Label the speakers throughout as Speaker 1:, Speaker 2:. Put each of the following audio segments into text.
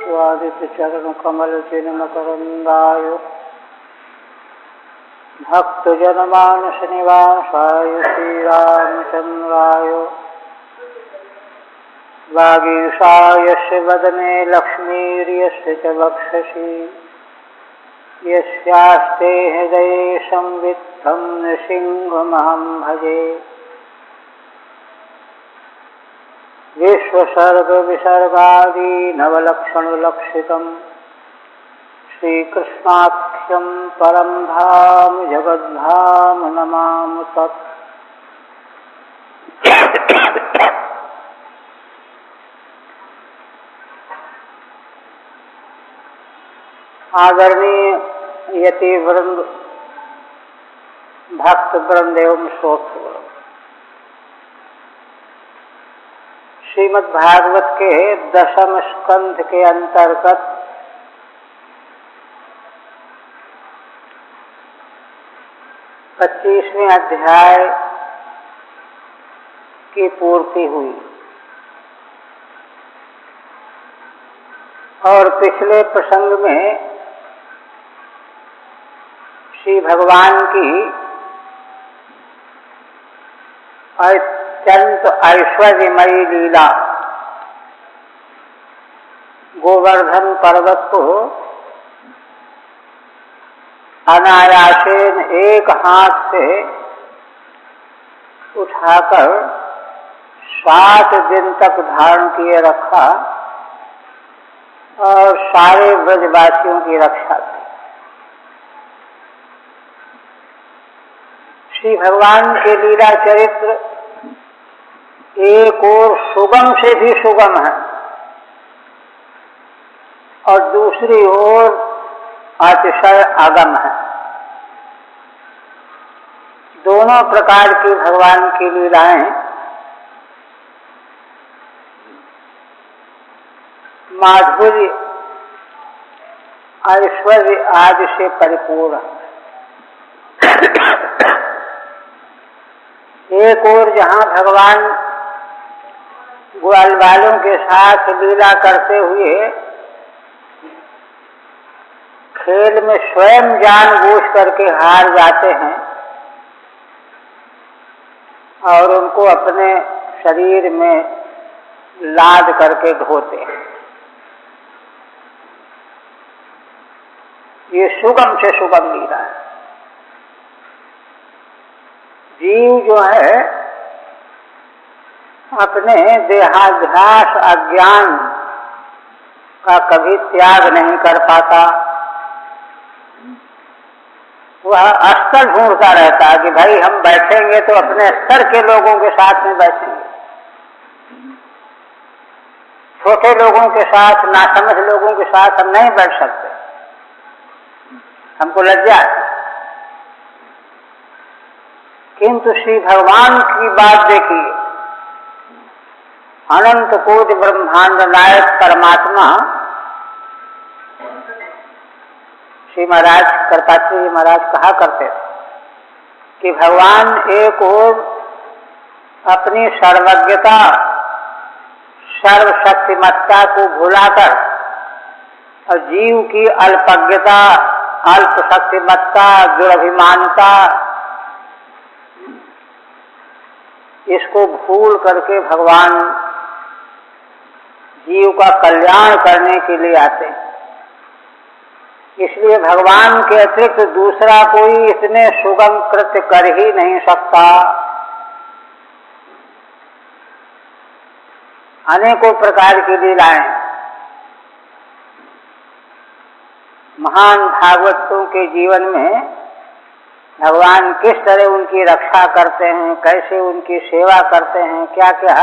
Speaker 1: स्वादितचरणकमलचिन्मकरन्दाय भक्तजनमानसनिवासाय श्रीरामचन्द्राय वागीशायस्य वदने लक्ष्मीर्यस्य च वक्षसि यस्यास्ते हृदये संवित्तं नृसिंहमहं भजे। विश्वसर्गविसर्गादि नवलक्षणलक्षितं श्रीकृष्णाख्यं परं धाम जगद्धाम नमामि तत्। आदरणीय यति वृंद, भक्त वृंद एवं श्रोत्र वृंद, श्रीमद् भागवत के 10वें स्कंध के अंतर्गत 25वें अध्याय की पूर्ति हुई और पिछले प्रसंग में श्री भगवान की अत्यंत ऐश्वर्यमयी लीला, गोवर्धन पर्वत को अनायासेन एक हाथ से उठाकर 7 दिन तक धारण किए रखा और सारे ब्रजवासियों की रक्षा की। श्री भगवान के लीला चरित्र एक और सुगम से भी सुगम है और दूसरी ओर अतिशय अगम है। दोनों प्रकार की भगवान की लीलाएं माधुर्य, ऐश्वर्य आदि से परिपूर्ण। एक और जहां भगवान ग्वाल बालों के साथ लीला करते हुए खेल में स्वयं जानबूझ करके हार जाते हैं और उनको अपने शरीर में लाद करके ढोते हैं, ये सुगम से सुगम लीला है। जीव जो है अपने देहाध्यास अज्ञान का कभी त्याग नहीं कर पाता। वह स्तर ढूंढता रहता है कि भाई हम बैठेंगे तो अपने स्तर के लोगों के साथ में बैठेंगे, छोटे लोगों के साथ, नासमझ लोगों के साथ हम नहीं बैठ सकते, हमको लज्जा है। किंतु श्री भगवान की बात देखिए, अनंत कोटि ब्रह्मांड नायक परमात्मा श्री महाराज कृपाचार्य जी महाराज कहा करते थे कि भगवान एक ओर अपनी सर्वज्ञता, सर्वशक्तिमत्ता को भुलाकर और जीव की अल्पज्ञता, अल्पशक्तिमत्ता, दुरभिमानता, इसको भूल करके भगवान जीव का कल्याण करने के लिए आते हैं। इसलिए भगवान के अतिरिक्त दूसरा कोई इतने सुगम कृत्य कर ही नहीं सकता। अनेकों प्रकार की लीलाएं महान भागवतों के जीवन में भगवान किस तरह उनकी रक्षा करते हैं, कैसे उनकी सेवा करते हैं, क्या क्या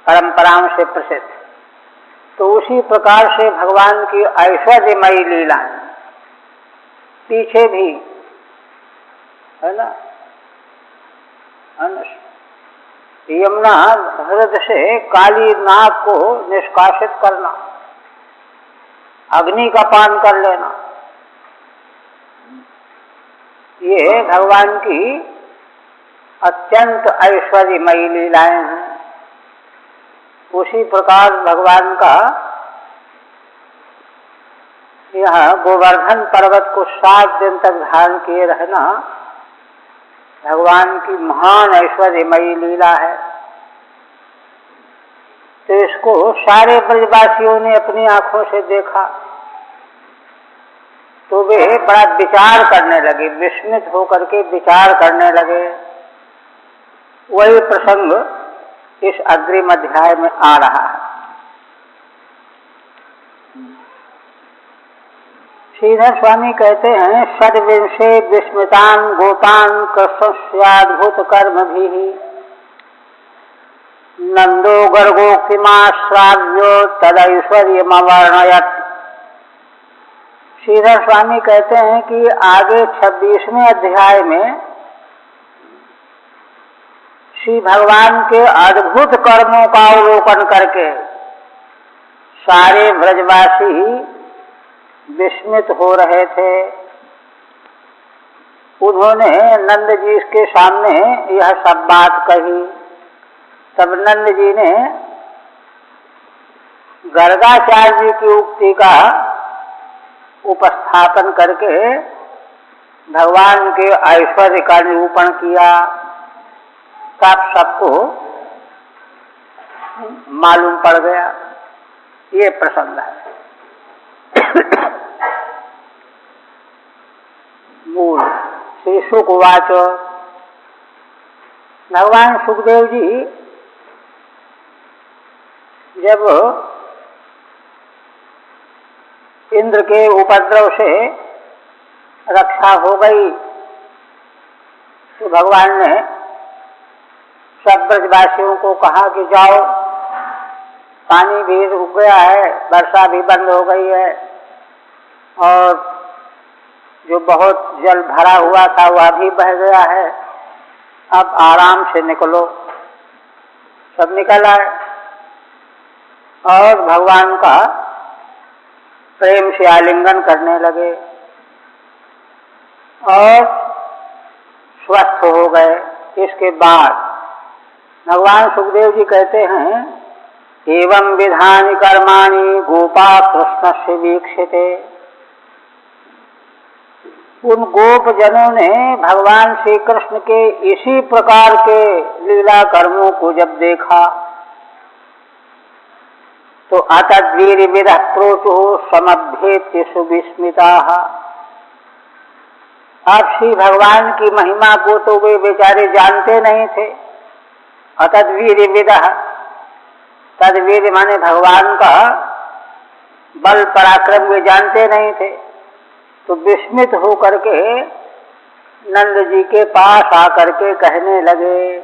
Speaker 1: परंपराओं से प्रसिद्ध। तो उसी प्रकार से भगवान की ऐश्वर्यमयी लीला पीछे भी है ना। यमुना हृदय से काली नाग को निष्कासित करना, अग्नि का पान कर लेना, ये भगवान की अत्यंत ऐश्वर्यमयी लीलाएं हैं। उसी प्रकार भगवान का यह गोवर्धन पर्वत को 7 दिन तक धारण किए रहना भगवान की महान ऐश्वर्यमयी लीला है। तो इसको सारे ब्रजवासियों ने अपनी आंखों से देखा तो वे बड़ा विचार करने लगे, विस्मित होकर के विचार करने लगे। वही प्रसंग इस अग्रिम अध्याय में आ रहा है। श्रीधर स्वामी कहते हैं, षड्विंशे विस्मितान गोपान कृष्णस्याद्भुत कर्म भी नंदो गर्गोक्तिमाश्राव्यो तदैश्वर्यमवर्णयत्। श्रीधर स्वामी कहते हैं कि आगे 26वें अध्याय में श्री भगवान के अद्भुत कर्मों का अवलोकन करके सारे ब्रजवासी विस्मित हो रहे थे। उन्होंने नंद जी के सामने यह सब बात कही। तब नंद जी ने गर्गाचार्य जी की उक्ति का उपस्थापन करके भगवान के ऐश्वर्य का निरूपण किया। तब सबको मालूम पड़ गया। ये प्रसंग है। मूल श्री शुकवाच। भगवान सुखदेव जी जब इंद्र के उपद्रव से रक्षा हो गई तो भगवान ने सब ब्रजवासियों को कहा कि जाओ, पानी भी रुक गया है, वर्षा भी बंद हो गई है और जो बहुत जल भरा हुआ था वह भी बह गया है, अब आराम से निकलो। सब निकल आए और भगवान का प्रेम से आलिंगन करने लगे और स्वस्थ हो गए। इसके बाद भगवान सुखदेव जी कहते हैं, एवं विधानि कर्माणि गोपा कृष्ण से वीक्षिते। उन गोप जनों ने भगवान श्री कृष्ण के इसी प्रकार के लीला कर्मों को जब देखा तो अतद्वीर विदः प्रोचो समभ्येत्य सुविस्मिताः। अब श्री भगवान की महिमा को तो वे बेचारे जानते नहीं थे। अतद्वीर विदः, तद्वीर माने भगवान का बल पराक्रम वे जानते नहीं थे। तो विस्मित होकर के नंद जी के पास आकर के कहने लगे,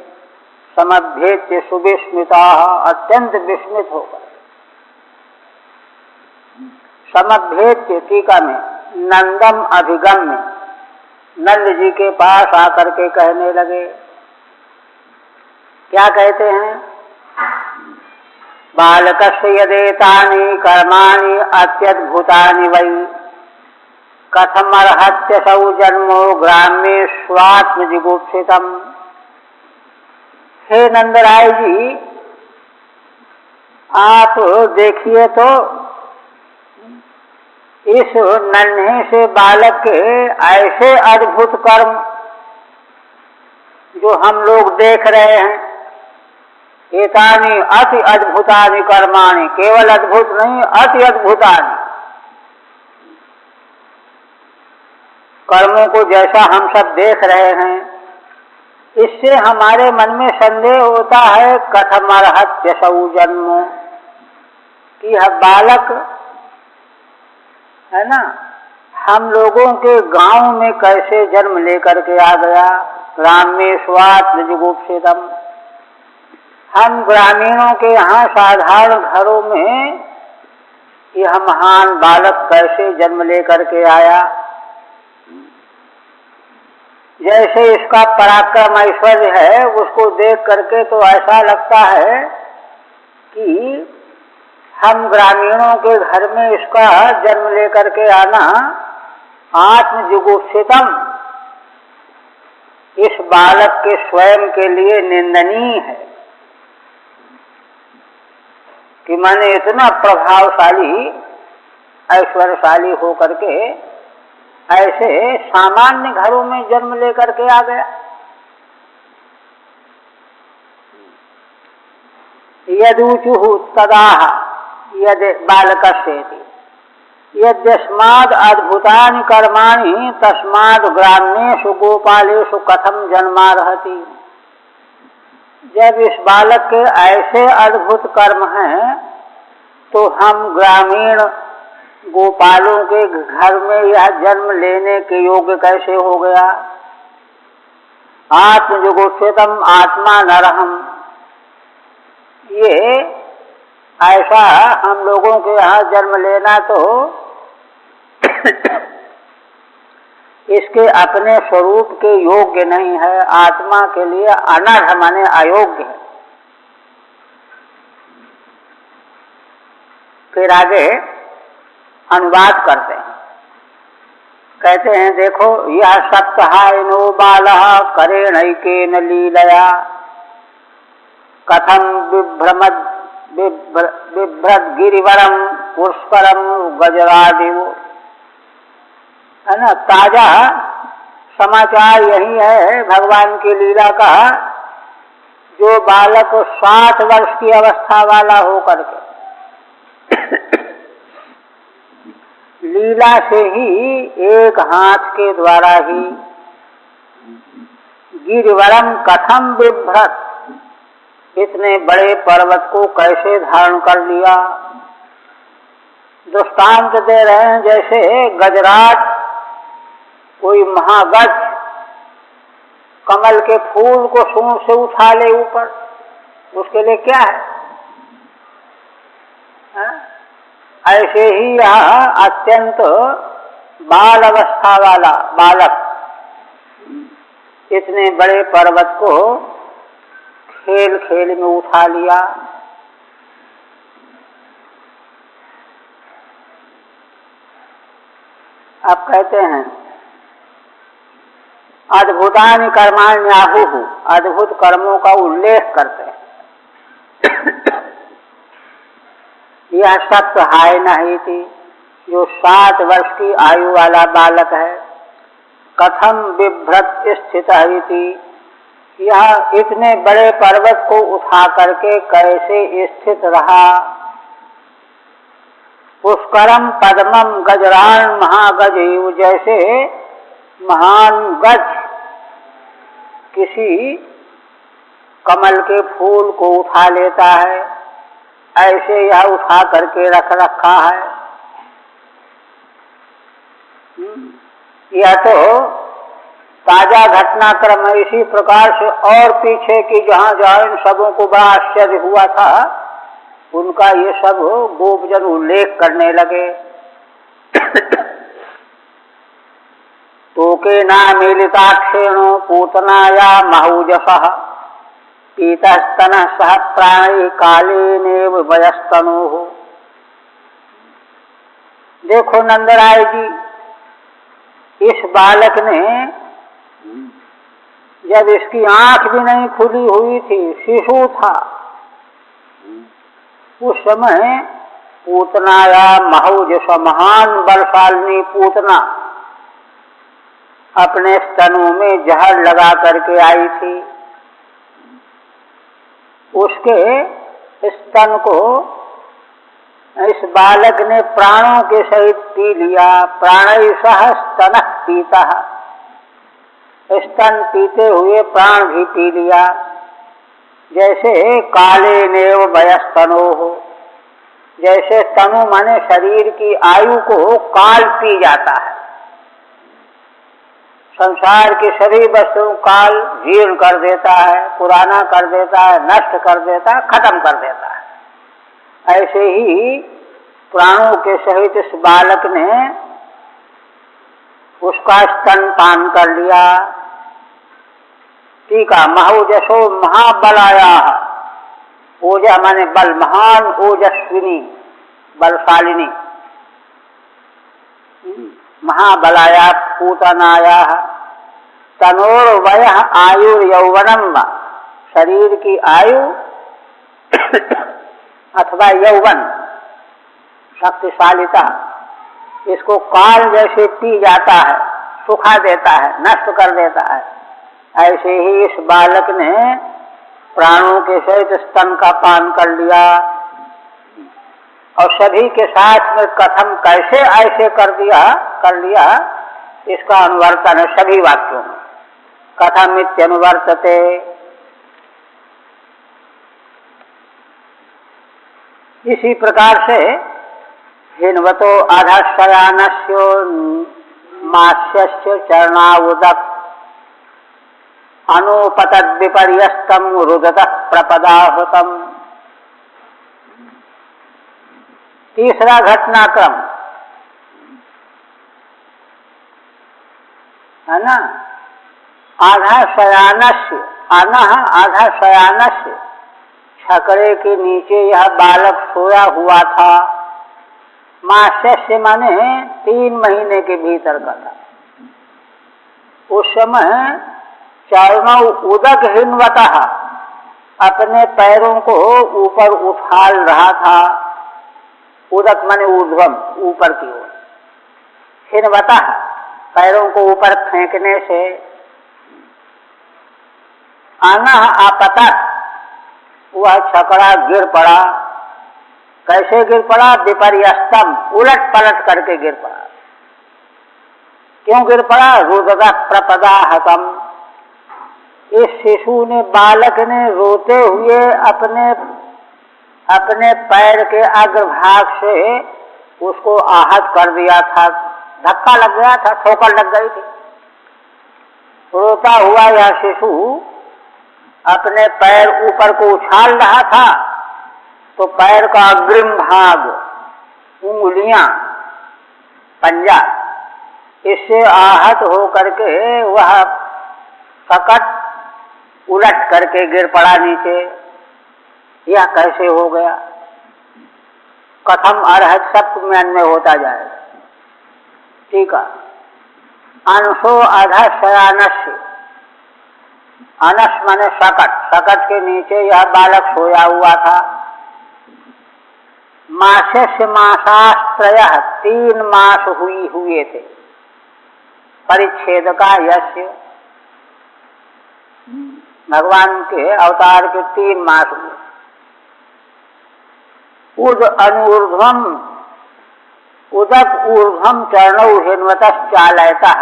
Speaker 1: समभ्येत्य सुविस्मिताः, अत्यंत विस्मित होकर। समभ्येत्य टीका में नंदम अभिगम्य, नंद जी के पास आकर के कहने लगे। क्या कहते हैं? बालकस्य यदेतानि कर्माणि अत्यद्भुतानि वै कथमर्हत्यसौ जन्मो ग्राम्येष्वात्मजिगुप्सितम्। हे नंदराय जी, आप देखिए तो इस नन्हे से बालक के ऐसे अद्भुत कर्म जो हम लोग देख रहे हैं, एतानि अति अद्भुतानि कर्माणि, केवल अद्भुत नहीं अति अद्भुतानि कर्मों को जैसा हम सब देख रहे हैं, इससे हमारे मन में संदेह होता है, कथमर्हत्यसौ जन्मो, कि यह बालक है ना, हम लोगों के गांव में कैसे जन्म लेकर के आ गया। ग्राम्येष्वात्मजिगुप्सितम्, हम ग्रामीणों के यहाँ साधारण घरों में यह महान बालक कैसे जन्म लेकर के आया। जैसे इसका पराक्रम ऐश्वर्य है, उसको देख करके तो ऐसा लगता है कि हम ग्रामीणों के घर में इसका जन्म लेकर के आना आत्मजिगुप्सितम, इस बालक के स्वयं के लिए निंदनीय है। कि मैंने इतना प्रभावशाली ऐश्वर्यशाली होकर के ऐसे सामान्य घरों में जन्म लेकर के आ गया। यदूचुः तदाह यद बालकस्येति यद्यस्माद् अद्भुतानि कर्माणि तस्माद् ग्राम्येषु गोपालेषु कथम जन्मार्हति। जब इस बालक के ऐसे अद्भुत कर्म हैं तो हम ग्रामीण गोपालों के घर में यह जन्म लेने के योग्य कैसे हो गया। आत्मजुगोत्थितम आत्मा नरहम, ये ऐसा हम लोगों के यहाँ जन्म लेना तो इसके अपने स्वरूप के योग्य नहीं है, आत्मा के लिए अनर्ह माने अयोग्य है। फिर आगे अनुवाद करते हैं, कहते हैं देखो यह सप्ताहायनो बालः करेणैकेन लीलया कथम बिभ्रद गिरिवरम पुष्करम गजरादिव। है ना, ताजा समाचार यही है भगवान की लीला का। जो बालक 60 वर्ष की अवस्था वाला होकर के लीला से ही एक हाथ के द्वारा ही गिरिवरम कथम बिभ्रत, इतने बड़े पर्वत को कैसे धारण कर लिया। दृष्टांत दे रहे हैं जैसे गजराज, कोई महागज कमल के फूल को सूंड से उठा ले ऊपर, उसके लिए क्या है? ऐसे ही यह अत्यंत बाल अवस्था वाला बालक इतने बड़े पर्वत को खेल खेल में उठा लिया। अब कहते हैं अद्भुतानि कर्माण्याहुः, अद्भुत कर्मों का उल्लेख करते हैं। यह सप्ताहाय नहीं थी, जो 7 वर्ष की आयु वाला बालक है। कथम बिभ्रत स्थित थी, यह इतने बड़े पर्वत को उठा करके कैसे स्थित रहा। पुष्करम पद्मम गजरान महागज, जैसे महान गज किसी कमल के फूल को उठा लेता है, ऐसे यह उठा करके रख रखा है। यह तो ताजा घटनाक्रम है। इसी प्रकार से और पीछे की जहाँ जहाँ इन सबों को बड़ा आश्चर्य हुआ था, उनका ये सब गोपजन उल्लेख करने लगे। तोके नामीलिताक्षेणो पूतनाया महौजसः पीतस्तनः सह प्राणी कालेनेव वयस्तनोः। देखो नंदराय जी, इस बालक ने जब इसकी आंख भी नहीं खुली हुई थी, शिशु था, उस समय पूतनाया महौजस, महान बलशालिनी पूतना अपने स्तनों में जहर लगा करके आई थी। उसके स्तन को इस बालक ने प्राणों के सहित पी लिया। प्राणैः सह स्तनः पीतः, स्तन पीते हुए प्राण भी पी लिया। जैसे कालेनेव वयस्तनोः, जैसे तनु माने शरीर की आयु को काल पी जाता है। संसार की सभी वस्तुओं काल जीर्ण कर देता है, पुराना कर देता है, नष्ट कर देता है, खत्म कर देता है। ऐसे ही प्राणों के सहित इस बालक ने उसका स्तन पान कर लिया। टीका महौजसो महाबलाया, ओजा माने बल, महान ओजस्विनी बलशालिनी, महाबलाया पूतनाया तनोर्वय आयु यौवनम, शरीर की आयु अथवा यौवन शक्तिशालिता इसको काल जैसे पी जाता है, सुखा देता है, नष्ट कर देता है, ऐसे ही इस बालक ने प्राणों के सहित स्तन का पान कर लिया और सभी के साथ में कथम कैसे ऐसे कर लिया इसका अनुवर्तन है सभी वाक्यों में। कथम इत्यनुवर्तते, इसी प्रकार से हिन्वतो अधशयानस्यो मास्यस्य चरणावुदक अनुपतद विपर्यस्तम रुदतः प्रपदाहुतम। तीसरा घटनाक्रम है ना, आधा शयानस्य छकड़े के नीचे यह बालक सोया हुआ था। मास्यस्य माने 3 महीने के भीतर का था। उस समय चरणों उदक हिन्वतः अपने पैरों को ऊपर उछाल रहा था। उदक माने ऊर्ध्वम, ऊपर की ओर, हिन्वतः पैरों को ऊपर फेंकने से, अनः आपतत वह छकड़ा गिर पड़ा। कैसे गिर पड़ा? विपर्यस्तम, उलट पलट करके गिर पड़ा। क्यों गिर पड़ा? रुदतः प्रपदाहतम, इस शिशु ने, बालक ने रोते हुए अपने पैर के अग्रभाग से उसको आहत कर दिया था, धक्का लग गया था, ठोकर लग गई थी। रोता हुआ यह शिशु अपने पैर ऊपर को उछाल रहा था तो पैर का अग्रिम भाग, उंगलियां, पंजा, इससे आहत हो करके वह सकट उलट करके गिर पड़ा नीचे। यह कैसे हो गया? कथम अर्हत सप्त में अन्य होता जाएगा। ठीक है। अंशो अधशयानस्य, अनस माने सकट, सकट के नीचे यह बालक सोया हुआ था। मासस्य मासास्त्रयः, 3 मास हुए थे। परिच्छेद का यस्य, भगवान के अवतार के 3 मास हुए। उद अनुर्ध्वम, उदक ऊर्ध्वम चरणौ हिन्वतः चालयतः,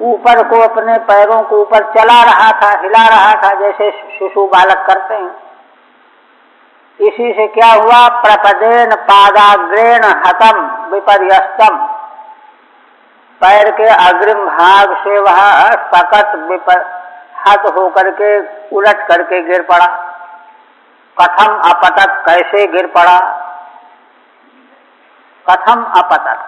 Speaker 1: ऊपर को अपने पैरों को ऊपर चला रहा था, हिला रहा था, जैसे शिशु बालक करते हैं। इसी से क्या हुआ? प्रपदेन पादाग्रेण हतम विपर्यस्तम, पैर के अग्रिम भाग से वह सकट हत होकर के उलट करके गिर पड़ा। कथम अपतत, कैसे गिर पड़ा? कथम अपतत,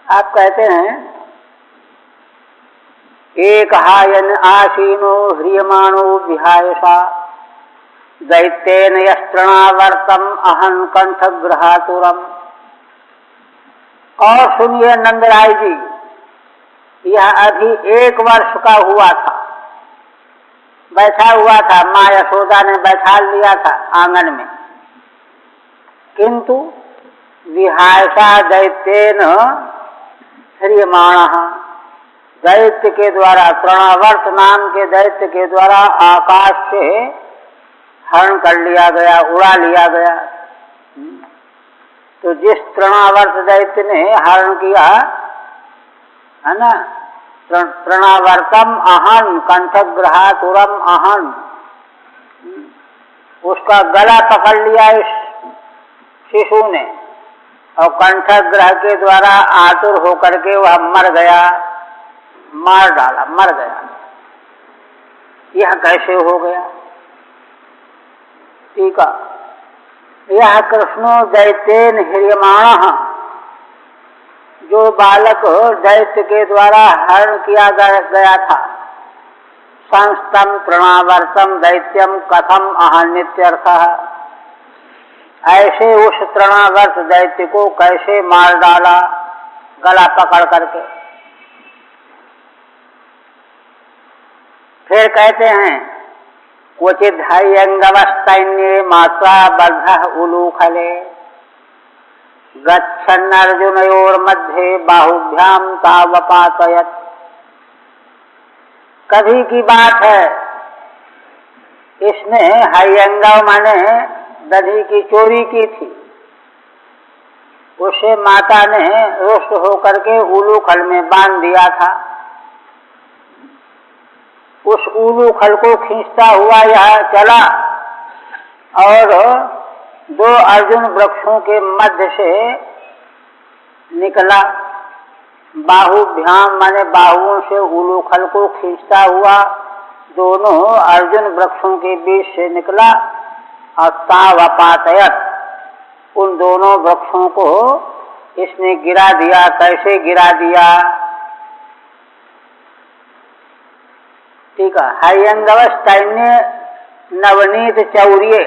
Speaker 1: आप कहते हैं एक हायन आसीनो ह्रियमाणो विहायसा दैत्येन यस्त्रणावर्तम अहं कंठग्रहातुरम। और सुनिए नंदराय जी, यह अभी 1 वर्ष का हुआ था, बैठा हुआ था, माँ यशोदा ने बैठा लिया था आंगन में, किंतु विहायसा दैत्येन ह्रियमाणः, दैत्य के द्वारा, तृणावर्त नाम के दैत्य के द्वारा आकाश से हरण कर लिया गया, उड़ा लिया गया। तो जिस तृणावर्त दैत्य ने हरण किया है ना, तृणावर्तम अहन कंठग्रहातुरम अहन, उसका गला पकड़ लिया इस शिशु ने और कंठग्रह के द्वारा आतुर होकर के वह मर गया, मार डाला, मर गया। यह कैसे हो गया? ठीक है। यह कृष्णो दैत्येन ह्रियमाणः, जो बालक दैत्य के द्वारा हरण किया गया था, संस्तम तृणावर्तम दैत्यम कथम अहन्नित्यर्थः, ऐसे उस तृणावर्त दैत्य को कैसे मार डाला गला पकड़ करके। फिर कहते हैं क्वचिद् हय्यङ्गवस्तैन्ये मात्रा बद्धः उलूखले गच्छन्नर्जुनयोर्मध्ये बाहुभ्यां तावपातयत्। कभी की बात है, इसने हय्यंगव माने दधी की चोरी की थी। उसे माता ने रुष्ट होकर के उलूखल में बांध दिया था। उस उलूखल को खींचता हुआ यह चला और दो अर्जुन वृक्षों के मध्य से निकला। बाहुभ्याम माने बाहुओं से उलूखल को खींचता हुआ दोनों अर्जुन वृक्षों के बीच से निकला और तावपातयत, उन दोनों वृक्षों को इसने गिरा दिया। कैसे गिरा दिया? ठीक है। हय्यंगवस्तैन्ये नवनीत चौर्ये,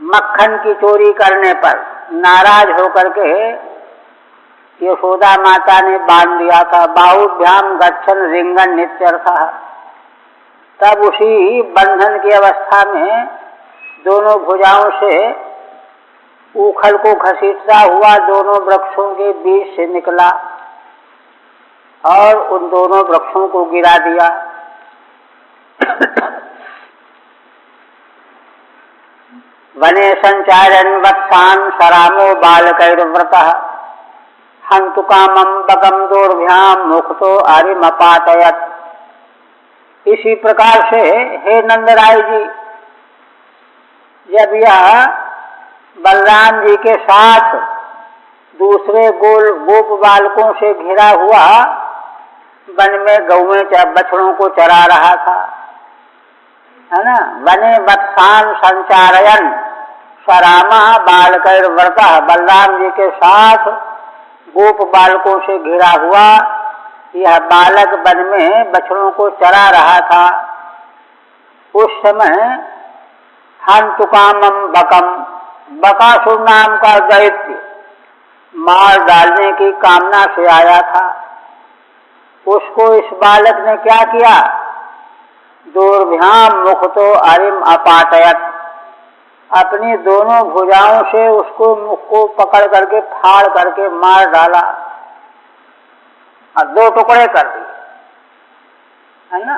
Speaker 1: मक्खन की चोरी करने पर नाराज होकर के यशोदा माता ने बांध दिया था। बाहुभ्याम गच्छन रिंगन नित्यर्थः, तब उसी बंधन की अवस्था में दोनों भुजाओं से ऊखल को घसीटता हुआ दोनों वृक्षों के बीच से निकला और उन दोनों वृक्षों को गिरा दिया। वने संचारन् वत्सान सरामो बालकैर्व्रतः हन्तु कामं बकं दोर्भ्याम मुक्तो अरिमपातयत्। इसी प्रकार से हे नंदराय जी, जब यह बलराम जी के साथ दूसरे गोप बालकों से घिरा हुआ वन में गौएं बछड़ों को चरा रहा था, है ना। वने वत्सान संचारयन सरामा बालकैर्व्रतः, बलराम जी के साथ गोप बालकों से घिरा हुआ यह बालक वन में बछड़ों को चरा रहा था। उस समय हन्तु कामं बकम, बकासुर नाम का दैत्य मार डालने की कामना से आया था। उसको इस बालक ने क्या किया? दोर्भ्याम मुखतो अरिम अपातयत, अपनी दोनों भुजाओं से उसको मुख को पकड़ करके फाड़ करके मार डाला और दो टुकड़े कर दिए, है ना।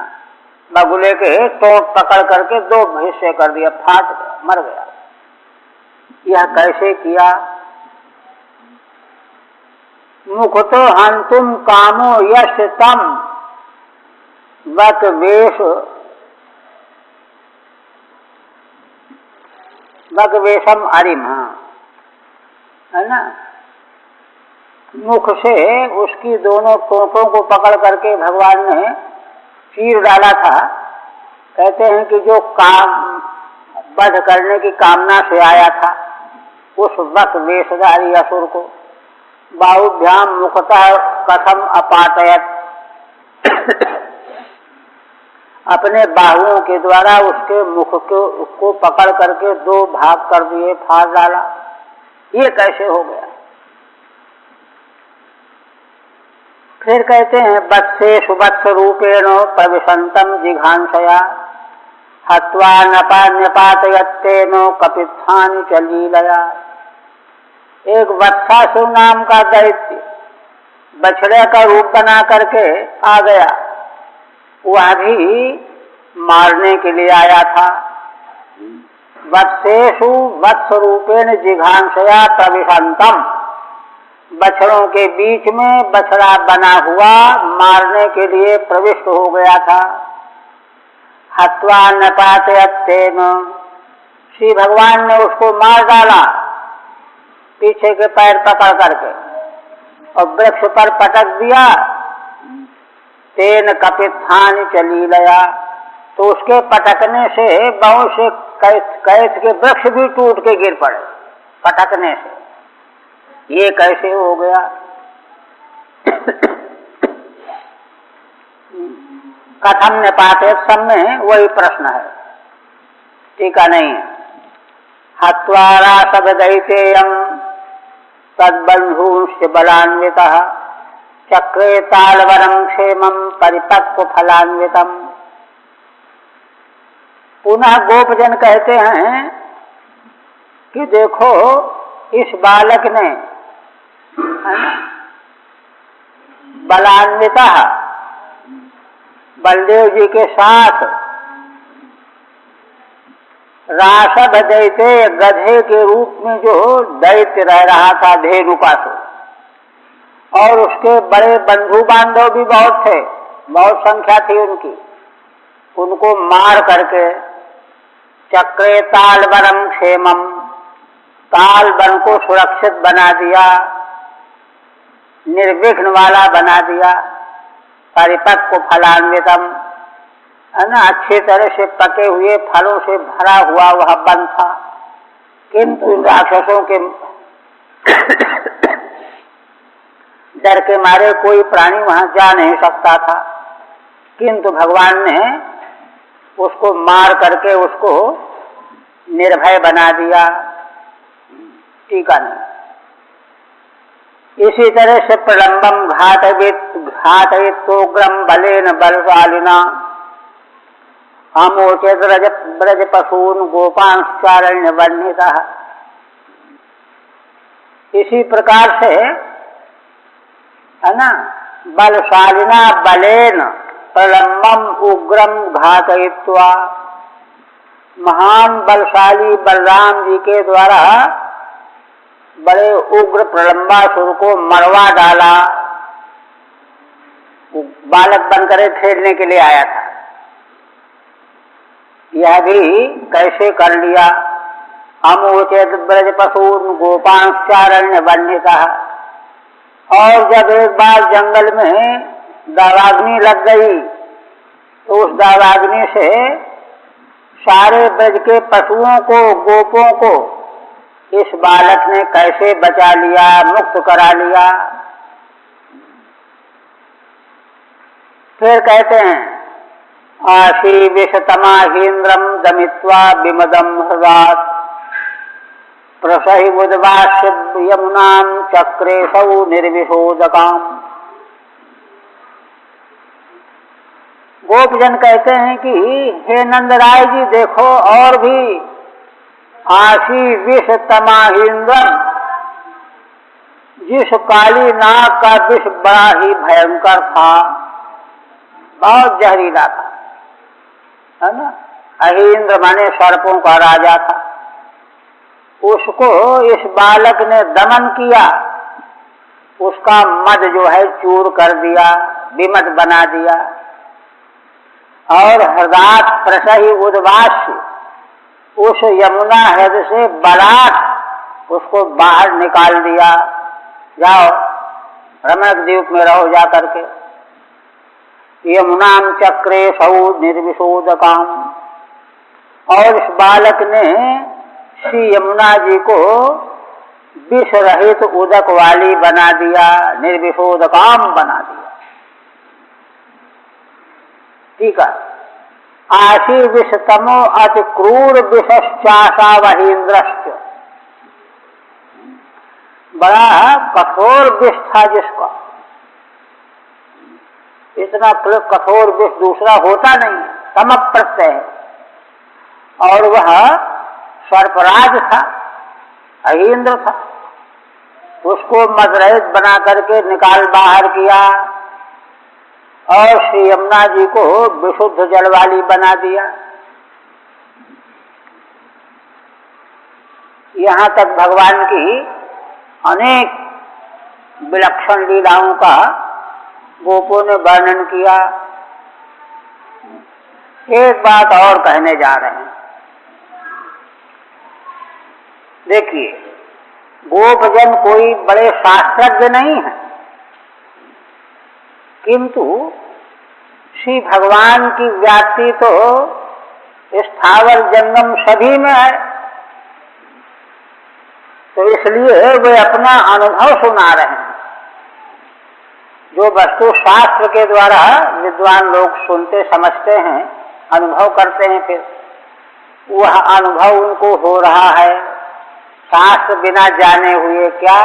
Speaker 1: बगुले के टोंट पकड़ करके दो हिस्से कर दिया, फाट गया, मर गया। यह कैसे किया? मुखतो हंतुम कामो यश तम वक वेशम अरिम, है ना। मुख से उसकी दोनों टोंटों को पकड़ करके भगवान ने चीर डाला था। कहते हैं कि जो काम वध करने की कामना से आया था उस वक्त वेशधारी असुर को बाहुभ्याम मुखतः कथम अपातयत, अपने बाहुओं के द्वारा उसके मुख को पकड़ करके दो भाग कर दिए, फाड़ डाला। ये कैसे हो गया? फिर कहते हैं वत्से सुवत्स रूपेण प्रविशंतम जिघांसया हत्वा नपातयत्तेनो कपित्थानि च लीलया। एक वत्सासुर नाम का दैत्य बछड़े का रूप बना करके आ गया, वह भी मारने के लिए आया था। वत्सेषु वत्स रूपेण जिघांसया प्रविशंतम, बछड़ों के बीच में बछड़ा बना हुआ मारने के लिए प्रविष्ट हो गया था। हत्वा नपातयत्तेन, श्री भगवान ने उसको मार डाला पीछे के पैर पकड़ करके और वृक्ष पर पटक दिया। तेन कपित्थानि च लीलया, तो उसके पटकने से बहुत से कैथ के वृक्ष भी टूट के गिर पड़े पटकने से। ये कैसे हो गया? कथम न पाते, सब में वही प्रश्न है, टीका नहीं है। हत्वारा सब दैतेयम तद्बंधुश्च बलान्वितः चक्रे तालवरं क्षेमं परिपक्व फलान्वितम्। पुनः गोपजन कहते हैं कि देखो इस बालक ने बलान्विता बलदेव जी के साथ रासभ दैत्य गधे के रूप में जो दैत्य रह रहा था धेनुकासुर, और उसके बड़े बंधु बांधव भी बहुत थे, बहुत संख्या थी उनकी, उनको मार करके चक्रे तालबरम क्षेमम, तालबन को सुरक्षित बना दिया, निर्विघ्न वाला बना दिया, परिपक्व फलान्वितम, है ना, अच्छी तरह से पके हुए फलों से भरा हुआ वह वन था। किंतु इन राक्षसों के डर के मारे कोई प्राणी वहां जा नहीं सकता था, किंतु भगवान ने उसको मार करके उसको निर्भय बना दिया। टीका नहीं। इसी तरह से प्रलंबम घातयित्तोग्रम बलेन बलशालिना अमोचेत ब्रज पशून गोपांश्चारण्य वर्णिता। इसी प्रकार से है ना, बलशालिना बलेन प्रलंबम उग्रम घातयित्वा, महान बलशाली बलराम जी के द्वारा बड़े उग्र प्रलंबासुर को मरवा डाला। बालक बनकर खेलने के लिए आया था, यह भी कैसे कर लिया। अमोचेत ब्रज पशून गोपांश्चारण्य वर्णिता। और जब एक बार जंगल में दावाग्नि लग गई तो उस दावाग्नि से सारे ब्रज के पशुओं को, गोपों को इस बालक ने कैसे बचा लिया, मुक्त करा लिया। फिर कहते हैं आशी विषतमाहीन्द्रम दमित्वा विमदम हृदात् प्रसहि बुधवास्य यमुनां चक्रे सौ निर्विशोदकाम। गोपजन कहते हैं कि हे नंदराय जी देखो, और भी आशी विष तमाहीन्द्रम, जिस काली नाग का विष बड़ा ही भयंकर था, बहुत जहरीला था, है ना। अहीन्द्र माने सर्पों का राजा था, उसको इस बालक ने दमन किया, उसका मद जो है चूर कर दिया, विमद बना दिया। और हृदात प्रसहि उद्वास्य, उस यमुना हृदय से बलात् उसको बाहर निकाल दिया, जाओ रमणक द्वीप में रहो जा करके। यमुनां चक्रे सौ निर्विशोदकाम। और इस बालक ने श्री यमुना जी को विष रहित उदक वाली बना दिया, निर्विशोदकाम बना दिया। ठीक है। आशी विषतमो अति क्रूर विषश्चासा वहीन्द्रश्च, बड़ा कठोर विष था जिसका, इतना कठोर विष दूसरा होता नहीं, तम प्रत्यय है। और वह सर्पराज था, अहीन्द्र था, उसको मदरहित बना करके निकाल बाहर किया और श्री यमुना जी को विशुद्ध जल वाली बना दिया। यहाँ तक भगवान की अनेक विलक्षण लीलाओं का गोपों ने वर्णन किया। एक बात और कहने जा रहे हैं। देखिए, गोपजन कोई बड़े शास्त्रज्ञ नहीं है, किंतु श्री भगवान की व्याप्ति तो स्थावर जंगम सभी में है, तो इसलिए वे अपना अनुभव सुना रहे हैं। जो वस्तु शास्त्र के द्वारा विद्वान लोग सुनते समझते हैं, अनुभव करते हैं, फिर वह अनुभव उनको हो रहा है शास्त्र बिना जाने हुए। क्या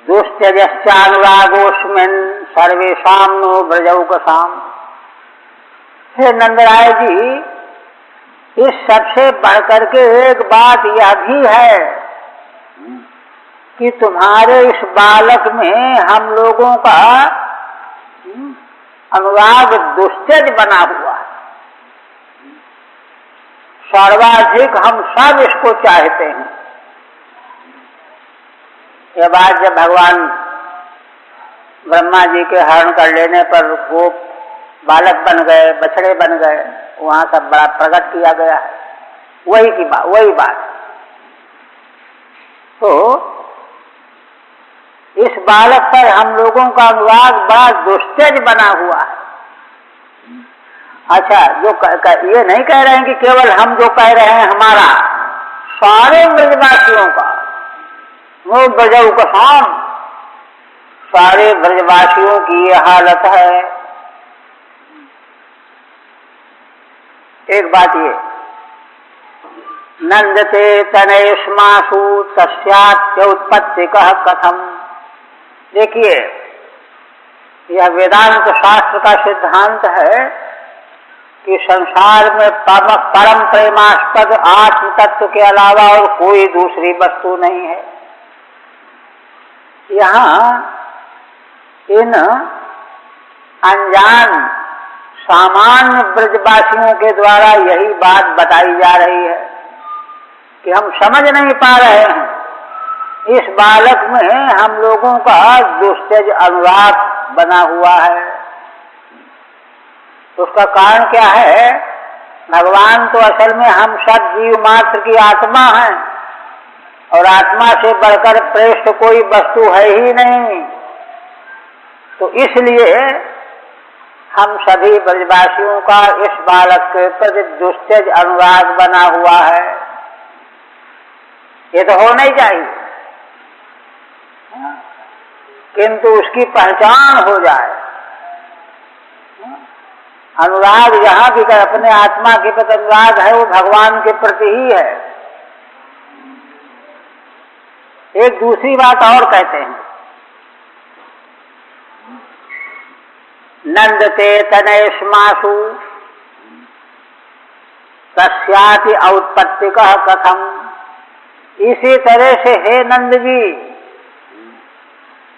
Speaker 1: दुष्त्यजश्चानुरागोस्मिन् सर्वेषां नो ब्रजौकसाम। हे नंदराय जी, इस सबसे बढ़कर के एक बात यह भी है कि तुम्हारे इस बालक में हम लोगों का अनुराग दुस्तेज बना हुआ है। सर्वाधिक हम सब इसको चाहते हैं। ये बात जब भगवान ब्रह्मा जी के हरण कर लेने पर वो बालक बन गए, बछड़े बन गए, वहां सब बड़ा प्रकट किया गया है। वही बात। तो इस बालक पर हम लोगों का अनुराग बड़ा दुस्तेज बना हुआ है। अच्छा, जो ये नहीं कह रहे हैं कि केवल हम जो कह रहे हैं हमारा, सारे ब्रजवासियों का, वो ब्रजऊ का शाम, सारे ब्रजवासियों की ये हालत है। एक बात ये, नंदते तनयस्मासु तस्यात्युत्पत्ति कह कथम। देखिए, यह वेदांत शास्त्र का सिद्धांत है कि संसार में परम प्रेमास्पद आत्म तत्व के अलावा और कोई दूसरी वस्तु नहीं है। यहाँ इन अनजान सामान्य ब्रजवासियों के द्वारा यही बात बताई जा रही है कि हम समझ नहीं पा रहे हैं, इस बालक में हम लोगों का दुस्तेज अनुराग बना हुआ है। उसका कारण क्या है? भगवान तो असल में हम सब जीव मात्र की आत्मा है और आत्मा से बढ़कर श्रेष्ठ कोई वस्तु है ही नहीं। तो इसलिए हम सभी ब्रजवासियों का इस बालक के प्रति दुस्तेज अनुराग बना हुआ है। ये तो होना ही चाहिए, किंतु उसकी पहचान हो जाए। अनुराग जहां भी अपने आत्मा के प्रति अनुराग है, वो भगवान के प्रति ही है। एक दूसरी बात और कहते हैं, नंदते तनयस्मासु तस्याति औत्पत्ति कह कथम। इसी तरह से हे नंद जी,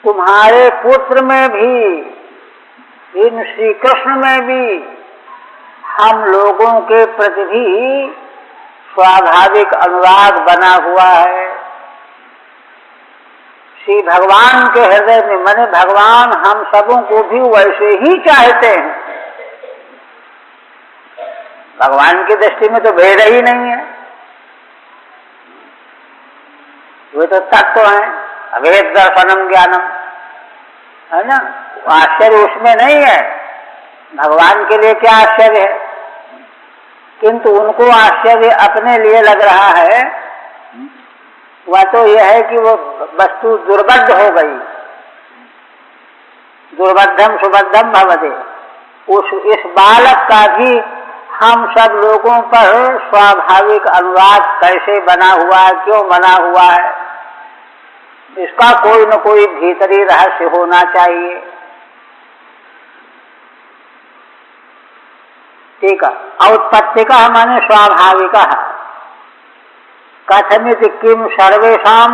Speaker 1: तुम्हारे पुत्र में भी, इन श्री कृष्ण में भी हम लोगों के प्रति भी स्वाभाविक अनुराग बना हुआ है। श्री भगवान के हृदय में, माने भगवान हम सबों को भी वैसे ही चाहते हैं। भगवान की दृष्टि में तो भेद ही नहीं है, वे तो तत्व है, अभेद दर्शनम ज्ञानम, है ना। आश्चर्य उसमें नहीं है। भगवान के लिए क्या आश्चर्य है, किंतु उनको आश्चर्य अपने लिए लग रहा है। वह तो यह है कि वो वस्तु दुर्बद्ध हो गई, दुर्बद्धम सुबद्धम भवते। इस बालक का भी हम सब लोगों पर स्वाभाविक अनुराग कैसे बना हुआ है, क्यों बना हुआ है, इसका कोई न कोई भीतरी रहस्य होना चाहिए। ठीक है। औत्पत्ति का माने स्वाभाविक है। कथमित किम सर्वेषाम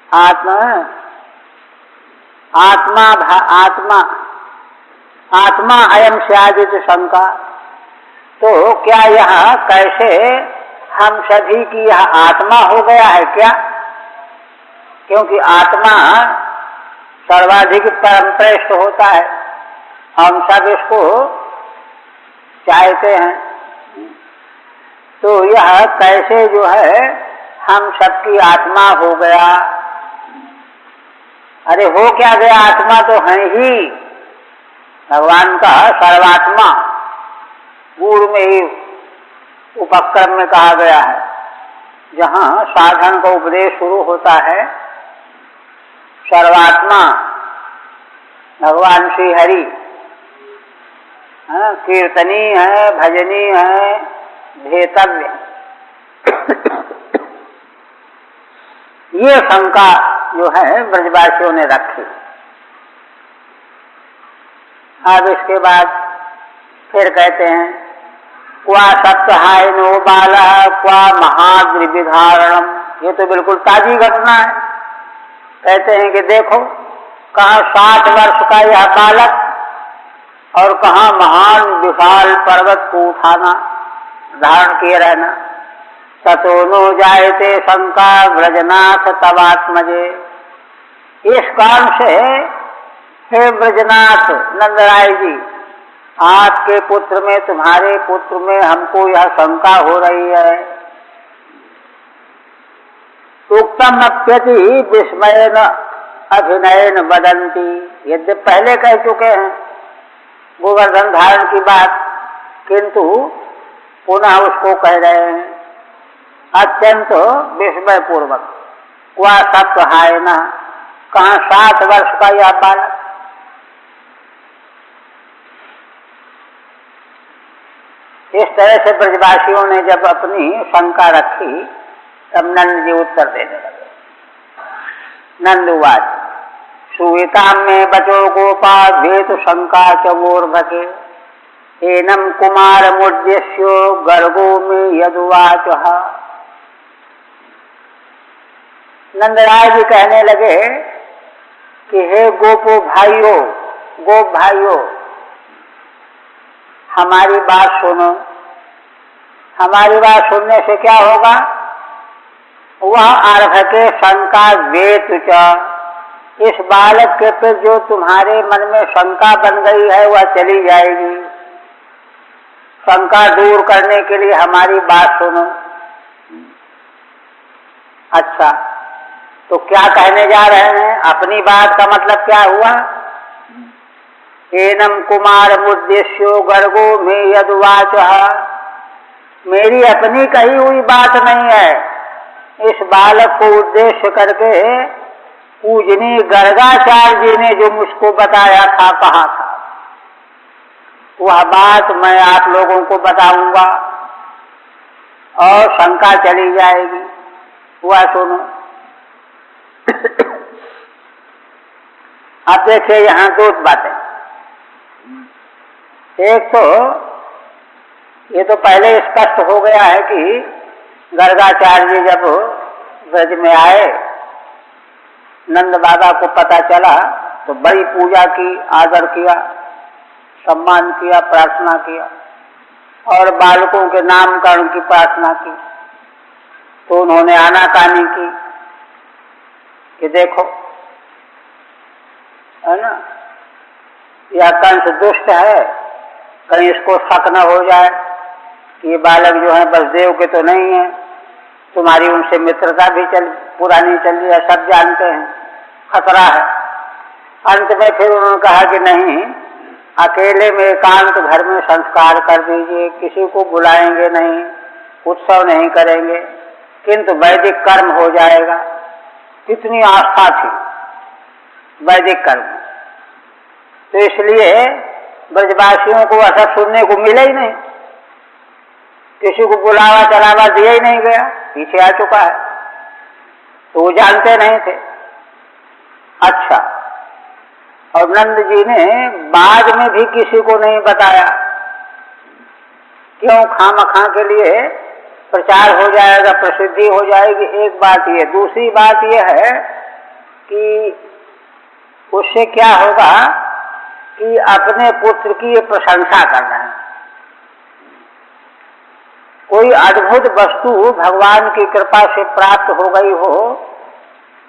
Speaker 1: आत्मा आत्मा आत्मा आत्मा अयम स्यादित शंका। तो क्या यह कैसे हम सभी की यह आत्मा हो गया है क्या? क्योंकि आत्मा सर्वाधिक परम श्रेष्ठ होता है, हम सब इसको चाहते हैं। तो यह कैसे जो है हम सबकी आत्मा हो गया? अरे हो क्या गया, आत्मा तो है ही भगवान का सर्वात्मा। पूर्व में ही उपक्रम में कहा गया है, जहाँ साधन का उपदेश शुरू होता है, सर्वात्मा भगवान श्री हरि कीर्तनी है, भजनी है, भेतव्य। ये शंका जो है ब्रजवासियों ने रखी। अब इसके बाद फिर कहते हैं क्वा सप्तहायनो बाला क्वा महाद्रिविधारणम। ये तो बिल्कुल ताजी घटना है। कहते हैं कि देखो कहाँ 60 वर्ष का यह बालक और कहाँ महान विशाल पर्वत को उठाना, धारण किए रहना। ततो नो जायते शंका ब्रजनाथ तवात्मजे। इस कारण से हे ब्रजनाथ नंदराय जी, आपके पुत्र में, तुम्हारे पुत्र में हमको यह शंका हो रही है। उक्तम अप्यति विस्मयन अभिनयन वदंती। यद्यपि पहले कह चुके हैं गोवर्धन धारण की बात, किंतु पुनः उसको कह रहे हैं अत्यंत विस्मय पूर्वक। क्वा सप्तहायना, कहाँ 60 वर्ष का यह बालक। इस तरह से ब्रजवासियों ने जब अपनी शंका रखी तब नंद जी उत्तर देने लगे। नंदुवाच सुविताम में बचो गोपाल भेतु शंका च वोर्भके एनम कुमार मुद्देश्यो गर्गो में यदुवाच। नंदराय जी कहने लगे कि हे गोपो भाइयों, गोप भाइयों, हमारी बात सुनो। हमारी बात सुनने से क्या होगा? वह अर्भ के शंका वेतु च, इस बालक के पे जो तुम्हारे मन में शंका बन गई है वह चली जाएगी। शंका दूर करने के लिए हमारी बात सुनो। अच्छा, तो क्या कहने जा रहे हैं? अपनी बात का मतलब क्या हुआ? एनम कुमार मुद्देश्यो गर्गो में यदुवाच। मेरी अपनी कही हुई बात नहीं है, इस बालक को उद्देश्य करके पूजनी गर्गाचार्य जी ने जो मुझको बताया था, कहा था, वह बात मैं आप लोगों को बताऊंगा और शंका चली जाएगी। वह सुनो। अब देखिए यहाँ दो बातें। एक तो ये तो पहले स्पष्ट हो गया है कि गर्गाचार्य जी जब ब्रज में आए, नंद बाबा को पता चला तो बड़ी पूजा की, आदर किया, सम्मान किया, प्रार्थना किया और बालकों के नामकरण की प्रार्थना की। तो उन्होंने आनाकानी की कि देखो, है ना, यह कंस दुष्ट है, कहीं इसको शक न हो जाए कि ये बालक जो है बसदेव के तो नहीं है। तुम्हारी उनसे मित्रता भी पुरानी चली है, सब जानते हैं, खतरा है। अंत में फिर उन्होंने कहा कि नहीं, अकेले में एकांत घर में संस्कार कर दीजिए, किसी को बुलाएंगे नहीं, उत्सव नहीं करेंगे, किंतु वैदिक कर्म हो जाएगा। कितनी आस्था थी वैदिक कर्म। तो इसलिए ब्रजवासियों को ऐसा सुनने को मिला ही नहीं, किसी को बुलावा चलावा दिया ही नहीं गया, पीछे आ चुका है, तो वो जानते नहीं थे। अच्छा, और नंद जी ने बाद में भी किसी को नहीं बताया। क्यों? खामखा के लिए प्रचार हो जाएगा, प्रसिद्धि हो जाएगी, एक बात ये। दूसरी बात ये है कि उससे क्या होगा कि अपने पुत्र की ये प्रशंसा करना है। कोई अद्भुत वस्तु भगवान की कृपा से प्राप्त हो गई हो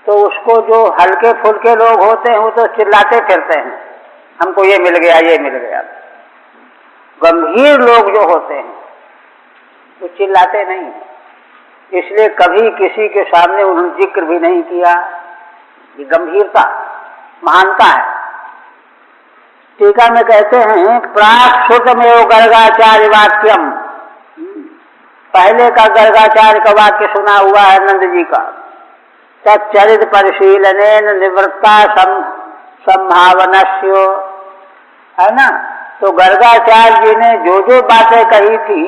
Speaker 1: तो उसको जो हल्के फुल्के लोग होते हैं वो तो चिल्लाते फिरते हैं, हमको ये मिल गया, ये मिल गया। गंभीर लोग जो होते हैं वो चिल्लाते नहीं, इसलिए कभी किसी के सामने उन्होंने जिक्र भी नहीं किया। ये गंभीरता, महानता है। टीका में कहते हैं प्राक श्रुतमेव गर्गाचार्य वाक्यम, पहले का गर्गाचार्य का वाक्य सुना हुआ है नंद जी का। तच्चरित परिशीलनेन निवृत्ता संभावनस्यो, है ना। तो गर्गाचार्य जी ने जो जो बातें कही थी,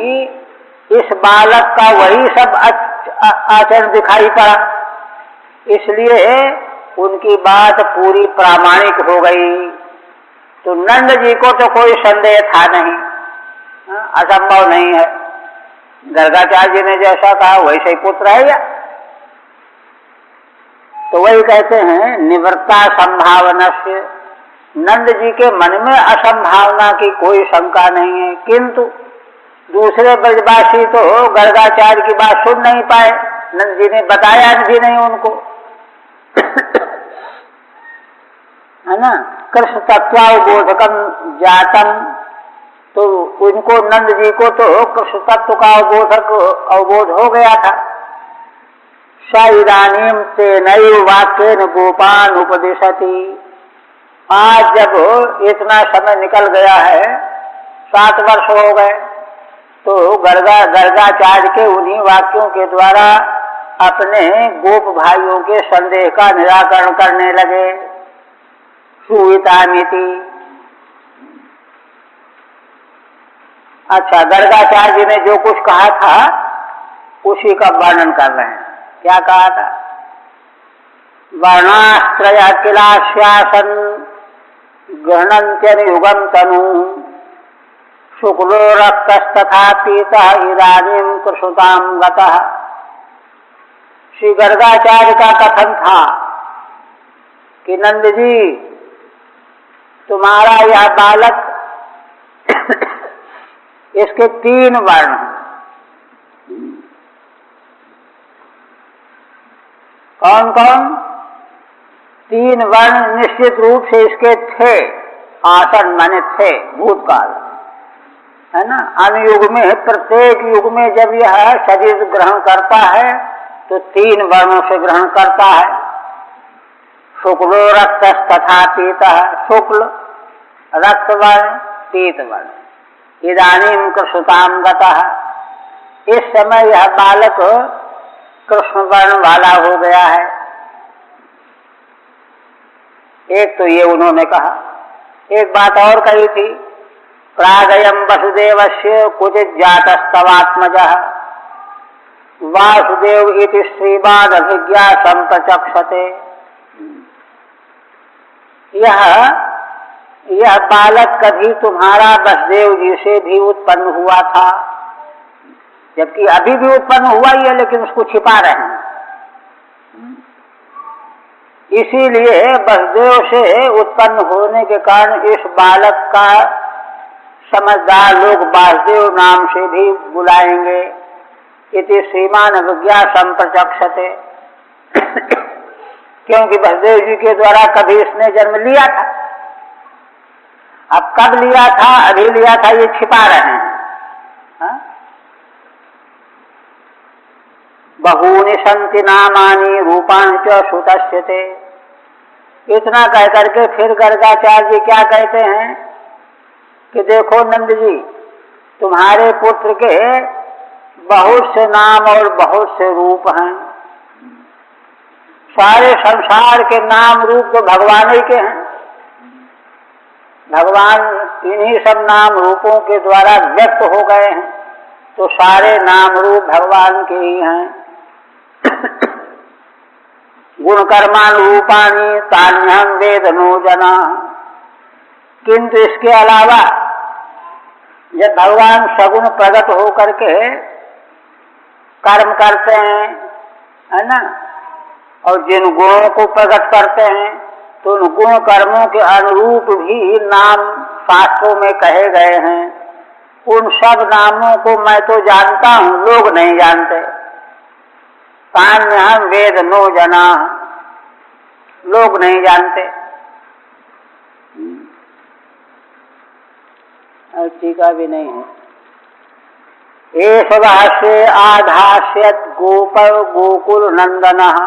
Speaker 1: इस बालक का वही सब आचरण दिखाई पड़ा, इसलिए उनकी बात पूरी प्रामाणिक हो गई। तो नंद जी को तो कोई संदेह था नहीं, असंभव नहीं है, गर्गाचार्य जी ने जैसा कहा वैसे ही पुत्र है या। तो वही कहते हैं निवृत्ता संभावना से, नंद जी के मन में असंभावना की कोई शंका नहीं है, किंतु दूसरे ब्रजवासी तो गर्गाचार्य की बात सुन नहीं पाए, नंद जी ने बताया भी नहीं उनको, है ना। कृष्ण तत्वावबोधकम जातम, तो उनको नंद जी को तो कृष्ण तत्व का अवबोध हो गया था। स इदानीम तेनैव वाक्येन गोपान उपदिशति, आज जब इतना समय निकल गया है, 7 वर्ष हो गए, तो गर्गाचार्य के उन्हीं वाक्यों के द्वारा अपने गोप भाइयों के संदेह का निराकरण करने लगे। सुवितामिति, अच्छा, गर्गाचार्य जी ने जो कुछ कहा था उसी का वर्णन कर रहे हैं। क्या कहा था? वर्णाश्रय किलाश्यासन गृह्णन्त्यनुयुगं तनु, शुक्लो रक्तस्तथा पीतः इदानीं कृषुतां गतः। श्री गर्गाचार्य का कथन था कि नंद जी, तुम्हारा यह बालक, इसके 3 वर्ण, कौन कौन? 3 वर्ण निश्चित रूप से इसके थे, आसन माने थे, भूतकाल, है ना। अनुयुग में, प्रत्येक युग में जब यह शरीर ग्रहण करता है तो 3 वर्णों से ग्रहण करता है। शुक्लो रक्त तथा पीता, शुक्ल रक्त वर्ण, पीत वर्ण। इदानीं कृषुतां गतः, इस समय यह बालक कृष्ण वर्ण वाला हो गया है। एक तो ये उन्होंने कहा। एक बात और कही थी, प्रागयम वसुदेवस्य कुचित् जातस्तवात्मजः वासुदेव इति श्रीवाद अभिज्ञा संप्रचक्षते। यह बालक कभी तुम्हारा वसुदेव जी से भी उत्पन्न हुआ था, जबकि अभी भी उत्पन्न हुआ ही है, लेकिन उसको छिपा रहे हैं। इसीलिए वसुदेव से उत्पन्न होने के कारण इस बालक का समझदार लोग वासुदेव नाम से भी बुलाएंगे। इति श्रीमान अभिज्ञा संप्रचक्षते, क्योंकि वसुदेव जी के द्वारा कभी इसने जन्म लिया था। अब कब लिया था, अभी लिया था, ये छिपा रहे हैं। बहूनि सन्ति नामानि रूपाणि च सुतस्यते। इतना कह करके फिर गर्गाचार्य जी क्या कहते हैं कि देखो नंद जी, तुम्हारे पुत्र के बहुत से नाम और बहुत से रूप हैं। सारे संसार के नाम रूप तो भगवान ही के हैं। भगवान इन्हीं सब नाम रूपों के द्वारा व्यक्त हो गए हैं, तो सारे नाम रूप भगवान के ही हैं। गुण कर्मानुरूपाणि तान्यहं वेद नो जना। किंतु इसके अलावा जब भगवान सगुण प्रकट होकर के कर्म करते हैं, है ना, और जिन गुणों को प्रकट करते हैं, तो उन गुण कर्मों के अनुरूप भी नाम शास्त्रों में कहे गए हैं। उन सब नामों को मैं तो जानता हूं, लोग नहीं जानते। तान्यहं वेद नो जना, लोग नहीं जानते। और टीका भी नहीं है। एष रहस्य आधास्यत् गोकुल नंदनः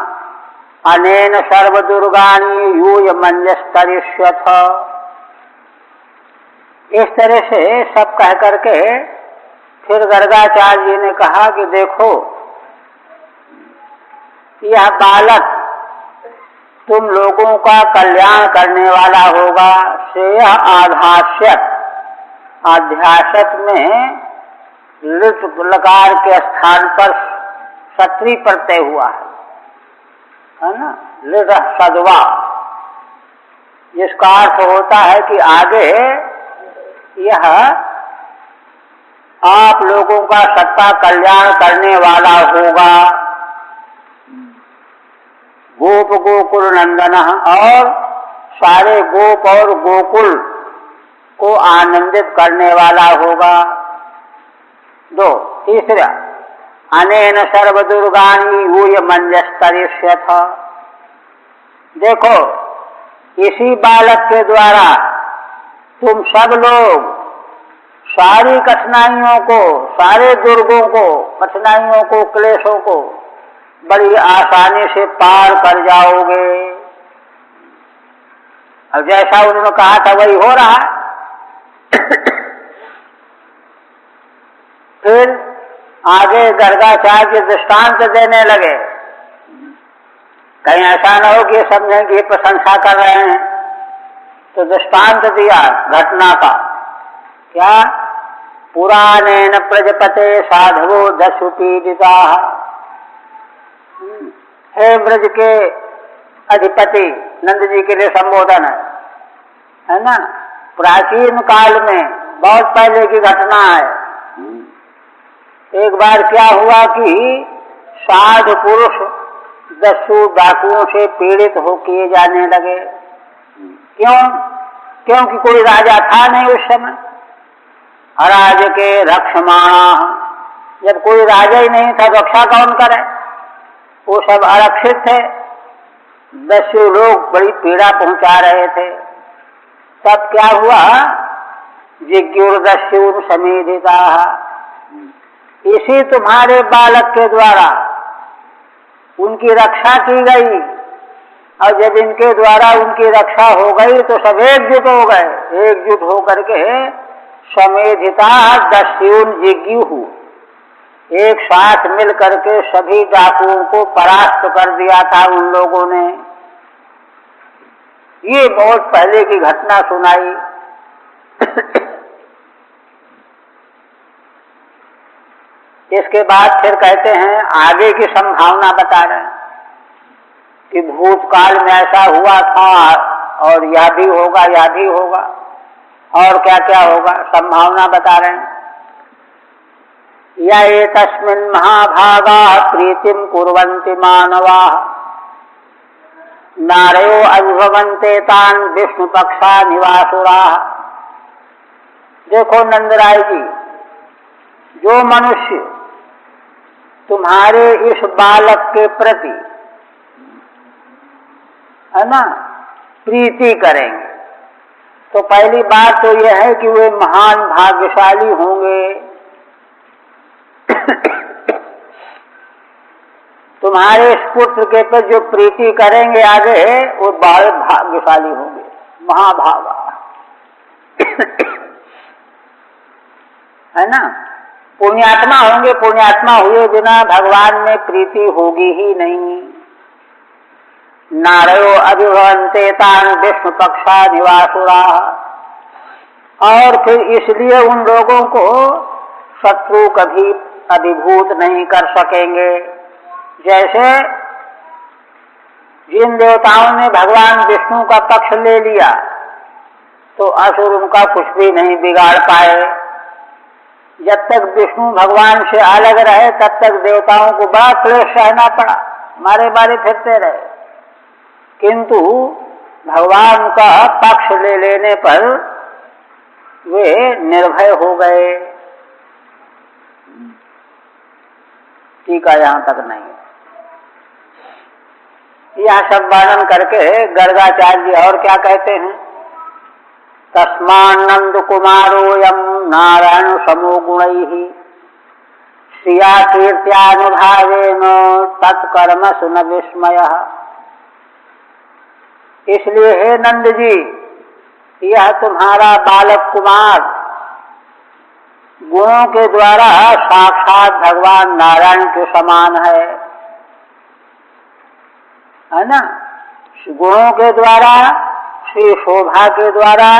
Speaker 1: अनेन सर्वदुर्गाणि यूयमन्यस्तरिष्यथ। इस तरह से सब कह करके फिर गर्गाचार्य जी ने कहा कि देखो, यह बालक तुम लोगों का कल्याण करने वाला होगा। श्रेय आधास्यत्, आध्यासत में लुट लकार के स्थान पर सत्री प्रत्यय हुआ है ना, लृढ़ सद्वा। जिसका अर्थ होता है कि आगे यह आप लोगों का सबका कल्याण करने वाला होगा। गोप गोकुल नंदन, और सारे गोप और गोकुल को आनंदित करने वाला होगा। दो, तीसरा, अनेन सर्व दुर्गानि यूय मंजस्तरिष्यथ। देखो, इसी बालक के द्वारा तुम सब लोग सारी कठिनाइयों को, सारे दुर्गों को, कठिनाइयों को, क्लेशों को बड़ी आसानी से पार कर जाओगे। अब जैसा उन्होंने कहा था वही हो रहा है। फिर आगे गर्गाचार्य दृष्टांत देने लगे। कहीं ऐसा न हो कि ये समझें कि ये प्रशंसा कर रहे हैं, तो दृष्टांत दिया घटना का। क्या? पुराणेन प्रजपते साधवो दशु पीड़िता। हे ब्रज के अधिपति, नंद जी के लिए संबोधन है ना। प्राचीन काल में बहुत पहले की घटना है। एक बार क्या हुआ कि साधु पुरुष दस्यु डाकुओं से पीड़ित हो किए जाने लगे। क्यों? क्योंकि कोई राजा था नहीं उस समय। अराज के रक्षमाणा, जब कोई राजा ही नहीं था रक्षा कौन करे? वो सब आरक्षित थे। दस्यु लोग बड़ी पीड़ा पहुंचा रहे थे। तब क्या हुआ? जिज्ञुर्दस्युन समेधिता। इसी तुम्हारे बालक के द्वारा उनकी रक्षा की गई, और जब इनके द्वारा उनकी रक्षा हो गई तो सब एकजुट हो गए। एकजुट होकर के समेधिता दस्युन जिज्ञु, एक साथ मिल करके सभी डाकुओं को परास्त कर दिया था उन लोगों ने। ये बहुत पहले की घटना सुनाई। इसके बाद फिर कहते हैं, आगे की संभावना बता रहे हैं कि भूतकाल में ऐसा हुआ था और यह भी होगा, यह भी होगा, और क्या क्या होगा, संभावना बता रहे हैं। या एतस्मिन् महाभागा प्रीतिम कुर्वन्ति मानवा नारयो अभिभवन्ते तान् विष्णु पक्षा निवासुरा। देखो नंदराय जी, जो मनुष्य तुम्हारे इस बालक के प्रति है ना प्रीति करेंगे, तो पहली बात तो यह है कि वे महान भाग्यशाली होंगे। तुम्हारे इस पुत्र के पर जो प्रीति करेंगे आगे, वो बड़े भाग्यशाली होंगे, महाभागा। है ना, पुण्यात्मा होंगे। पुण्यात्मा हुए बिना भगवान में प्रीति होगी ही नहीं। नारयो अभिभवन्ते तान् विष्णु पक्षा निवासुरा। और फिर इसलिए उन लोगों को शत्रु कभी अभिभूत नहीं कर सकेंगे। जैसे जिन देवताओं ने भगवान विष्णु का पक्ष ले लिया, तो असुर उनका कुछ भी नहीं बिगाड़ पाए। जब तक विष्णु भगवान से अलग रहे तब तक देवताओं को बड़ा क्लेश सहना पड़ा, मारे मारे फिरते रहे। किंतु भगवान का पक्ष ले लेने पर वे निर्भय हो गए। टीका यहां तक नहीं। यह सब वर्णन करके गर्गाचार्य और क्या कहते हैं? तस्मान्नंद कुमारोयम नारायण समो गुणैः श्रिया कीर्त्यानुभावेन तत्कर्मसु न विस्मयः। इसलिए हे नंद जी, यह तुम्हारा बालक कुमार गुणों के द्वारा साक्षात भगवान नारायण के समान है ना। गुणों के द्वारा, श्री शोभा के द्वारा,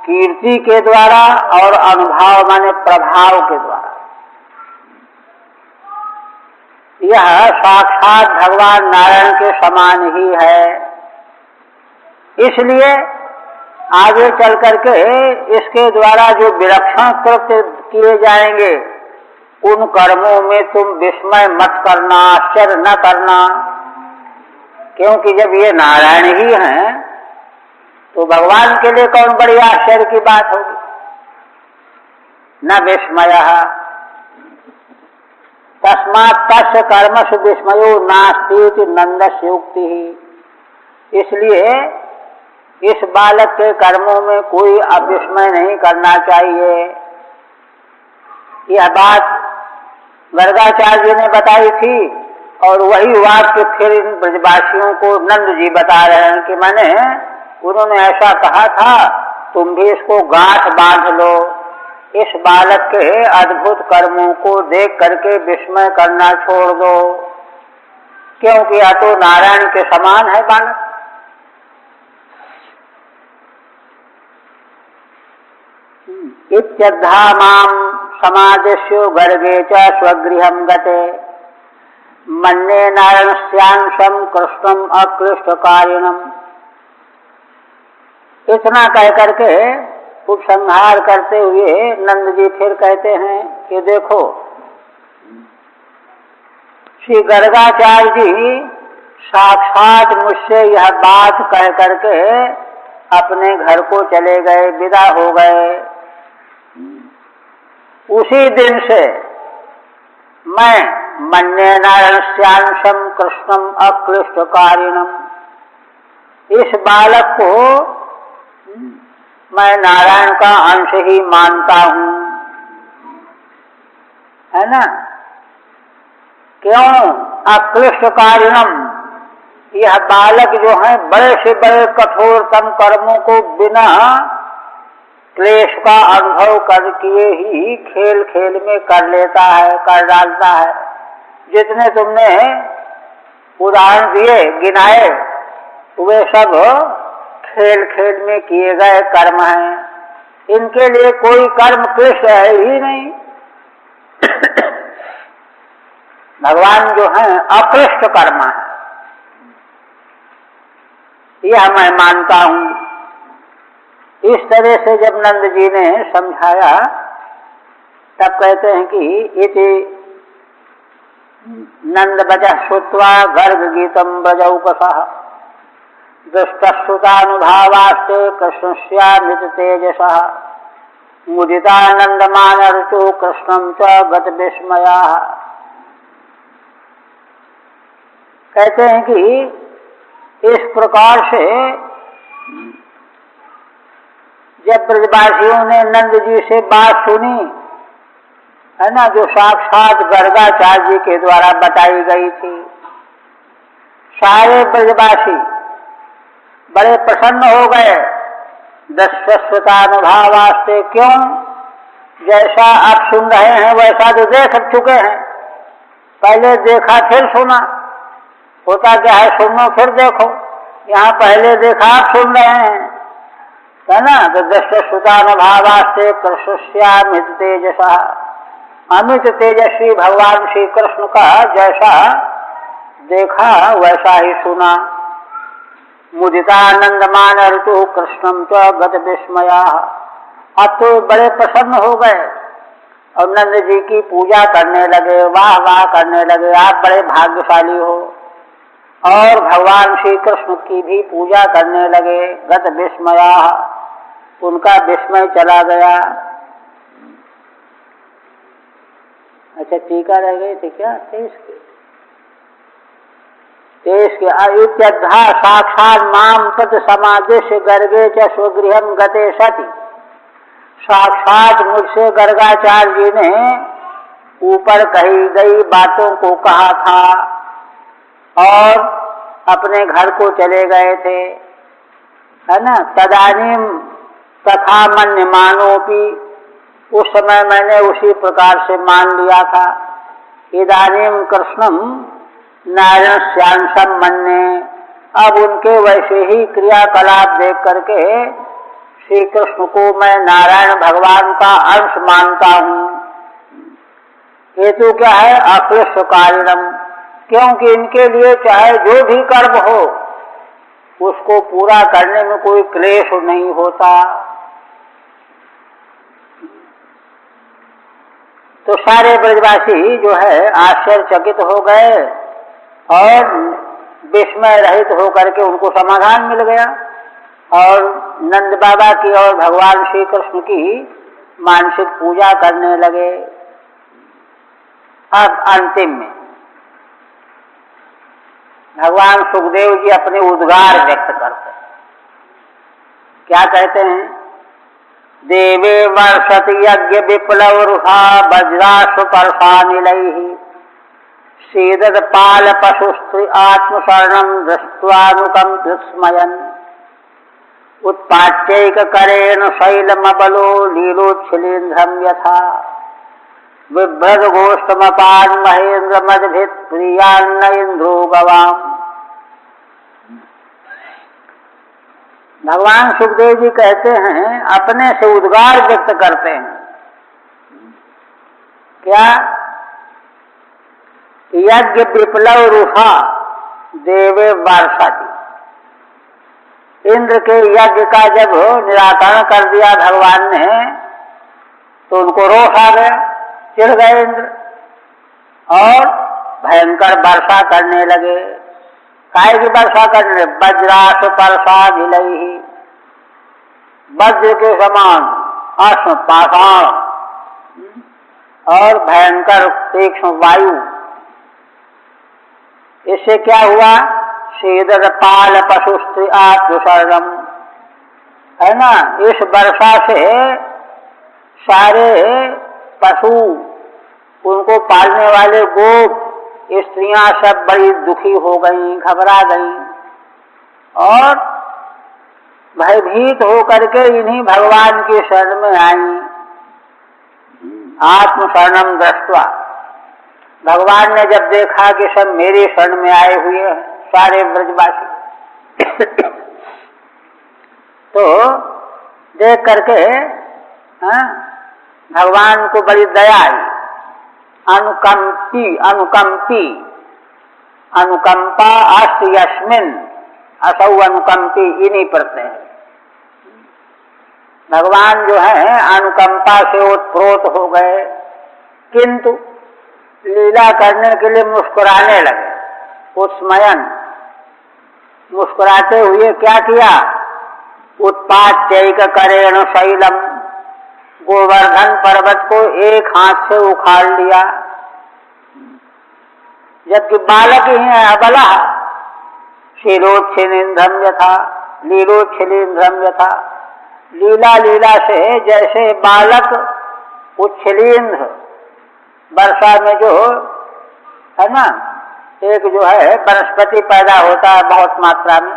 Speaker 1: कीर्ति के द्वारा और अनुभव माने प्रभाव के द्वारा यह साक्षात भगवान नारायण के समान ही है। इसलिए आगे चल करके इसके द्वारा जो विलक्षण कृत्य किए जाएंगे उन कर्मों में तुम विस्मय मत करना, आश्चर्य न करना, क्योंकि जब ये नारायण ही हैं तो भगवान के लिए कौन बड़ी आश्चर्य की बात होगी। न विस्मयः तस्मात् तस्य कर्मसु विस्मयो नास्ति नंदस्य युक्ति। इसलिए इस बालक के कर्मों में कोई अविस्मय नहीं करना चाहिए। यह बात गर्गाचार्य जी ने बताई थी और वही वाक्य फिर इन ब्रजवासियों को नंद जी बता रहे हैं कि उन्होंने ऐसा कहा था, तुम भी इसको गांठ बांध लो। इस बालक के अद्भुत कर्मों को देख करके विस्मय करना छोड़ दो, क्योंकि यह तो नारायण के समान है बालक। इत्यद्धा माम समादेश्यो गर्गे च स्वगृहं गते मन्ये नारायणस्यांशं कृष्णम अक्लिष्टकारिणम। इतना कह करके उपसंहार करते हुए नंद जी फिर कहते हैं कि देखो, श्री गर्गाचार्य जी साक्षात मुझसे यह बात कह करके अपने घर को चले गए, विदा हो गए। उसी दिन से मैं मन्ये नारायणस्यांशं कृष्णम अक्लिष्टकारिणम, इस बालक को मैं नारायण का अंश ही मानता हूं, है ना। क्यों? अक्लिष्टकारिणम, यह बालक जो है बड़े से बड़े कठोरतम कर्मों को बिना क्लेश का अनुभव करके ही खेल खेल में कर लेता है, कर डालता है। जितने तुमने उदाहरण दिए, गिनाए, वे सब खेल खेल में किए गए कर्म हैं। इनके लिए कोई कर्म क्लिष्ट है ही नहीं। भगवान जो है अक्लिष्ट कर्म है, यह मैं मानता हूं। इस तरह से जब नंद जी ने समझाया तब कहते हैं कि इति नंद वचः श्रुत्वा गर्ग गीतम ब्रजौकसः दृष्टश्रुतानुभावास्ते कृष्णस्यामृत तेजसः मुदितानंदमानर्चो कृष्णं च गत विस्मयाः। कहते हैं कि इस प्रकार से जब ब्रजवासियों ने नंद जी से बात सुनी, है ना, जो साक्षात गर्गाचार्य जी के द्वारा बताई गई थी, सारे ब्रजवासी बड़े प्रसन्न हो गए। दस्वस्वतानुभावास्ते, क्यों? जैसा आप सुन रहे हैं वैसा तो देख चुके हैं, पहले देखा फिर सुना। होता क्या है, सुनो फिर देखो। यहाँ पहले देखा आप सुन रहे हैं, है ना। तो दस्वस्वतानुभावास्ते कृष्णस्यामृत तेजसा, अमित तेजस्वी भगवान श्री कृष्ण का जैसा देखा वैसा ही सुना। मुदितानंदमान ऋतु कृष्णम च गत विस्मया। अब तो बड़े प्रसन्न हो गए और नंद जी की पूजा करने लगे, वाह वाह करने लगे, आप बड़े भाग्यशाली हो। और भगवान श्री कृष्ण की भी पूजा करने लगे। गत विस्मया, उनका विस्मय चला गया। अच्छा, टीका रह गई थी क्या? 23 के इत्यद्धा साक्षात माम तत् समादेश गर्गे च स्वगृहं गते सति। साक्षात मुझसे गर्गाचार्य जी ने ऊपर कही गई बातों को कहा था और अपने घर को चले गए थे, है ना। तदानीम तथा मन्यमानोपि, उस समय मैंने उसी प्रकार से मान लिया था। इदानीम कृष्णम नारायणस्यांशं मन्ये, अब उनके वैसे ही क्रियाकलाप देख करके श्री कृष्ण को मैं नारायण भगवान का अंश मानता हूँ। हेतु क्या है? अक्लिष्टकारिणम, क्योंकि इनके लिए चाहे जो भी कर्म हो उसको पूरा करने में कोई क्लेश नहीं होता। तो सारे ब्रजवासी जो है आश्चर्यचकित हो गए और विस्मय रहित होकर के उनको समाधान मिल गया और नंद बाबा की और भगवान श्री कृष्ण की मानसिक पूजा करने लगे। अब अंतिम में भगवान सुखदेव जी अपने उद्गार व्यक्त करते हैं। क्या कहते हैं? देवे वर्षति यज्ञ विप्लव रुषा वज्राश्व परसानिलैहि सीदत पाल पशुस्त्री आत्मशरणं दृष्ट्वानुकंपितस्मयन् उत्पाट्यैक करेण शैलमबलो लीलोच्छिलींध्रं यथा बिभ्रद गोष्ठमपान महेंद्र मदभित प्रियान्न इंद्रो गवाम। भगवान सुखदेव जी कहते हैं, अपने से उद्गार व्यक्त करते हैं। क्या? यज्ञ विप्लव रुषा देवे वर्षति। इंद्र के यज्ञ का जब निराकरण कर दिया भगवान ने तो उनको रोष आ गया, चिढ़ गए इंद्र और भयंकर वर्षा करने लगे। काय की वर्षा करने? वज्राश परसा भिलई, वज्र के समान अश्व पाषाण और भयंकर तीक्ष्ण वायु। इससे क्या हुआ? सीदत पाल पशुस्त्री आत्मशरणम, है ना। इस वर्षा से सारे पशु, उनको पालने वाले गोप स्त्रियां सब बड़ी दुखी हो गई, घबरा गई और भयभीत होकर के इन्हीं भगवान की शरण में आई। आत्मशरणम दृष्ट्वा, भगवान ने जब देखा कि सब मेरी शरण में आए हुए हैं सारे ब्रजवासी तो देख करके भगवान को बड़ी दया आई। अनुकंपा अस्त यस्मिन असौ अनुकंपी, इन्हीं प्रत्यय है। भगवान जो है अनुकंपा से ओतप्रोत हो गए, किंतु लीला करने के लिए मुस्कुराने लगे। उत्स्मयन, मुस्कुराते हुए क्या किया? उत्पाट्यैक करेण शैलम, गोवर्धन पर्वत को एक हाथ से उखाड़ लिया। जबकि बालक ही है अबला। शीलोच्छिलींध्रम यथा, लीलोच्छिलींध्रम यथा, लीला लीला से जैसे बालक उच्छिलींध्र, वर्षा में जो है ना एक जो है वनस्पति पैदा होता है बहुत मात्रा में,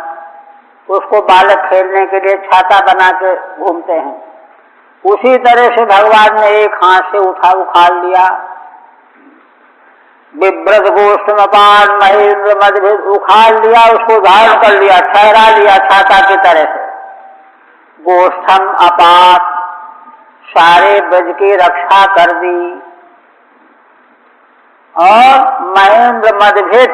Speaker 1: उसको बालक खेलने के लिए छाता बना के घूमते हैं। उसी तरह से भगवान ने एक हाथ से उखाड़ लिया। विभ्रत गोष्ठमपान महेंद्र मदभित, उखाड़ लिया, उसको धारण कर लिया, ठहरा लिया छाता की तरह से। गोष्ठम अपात, सारे ब्रज की रक्षा कर दी। और महेंद्र मदभित,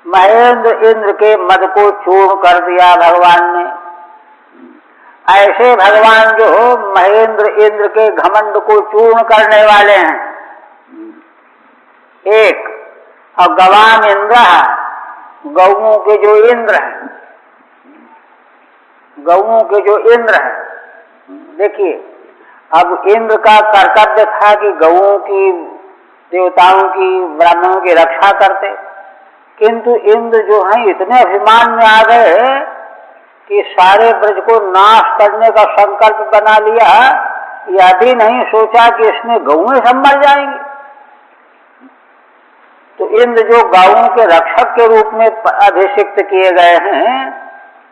Speaker 1: महेंद्र इंद्र के मद को चूर्ण कर दिया भगवान ने। ऐसे भगवान जो महेंद्र इंद्र के घमंड को चूर्ण करने वाले हैं एक, और गवाम इंद्र, गौओं के जो इंद्र हैं, गौओं के जो इंद्र हैं। देखिए, अब इंद्र का कर्तव्य था कि गौओं की, देवताओं की, ब्राह्मणों की रक्षा करते, किंतु इंद्र जो हैं इतने अभिमान में आ गए कि सारे ब्रज को नाश करने का संकल्प बना लिया। यह भी नहीं सोचा कि इसमें गौएं सब मर जाएंगी। तो इंद्र जो गौओं के रक्षक के रूप में अभिषिक्त किए गए हैं,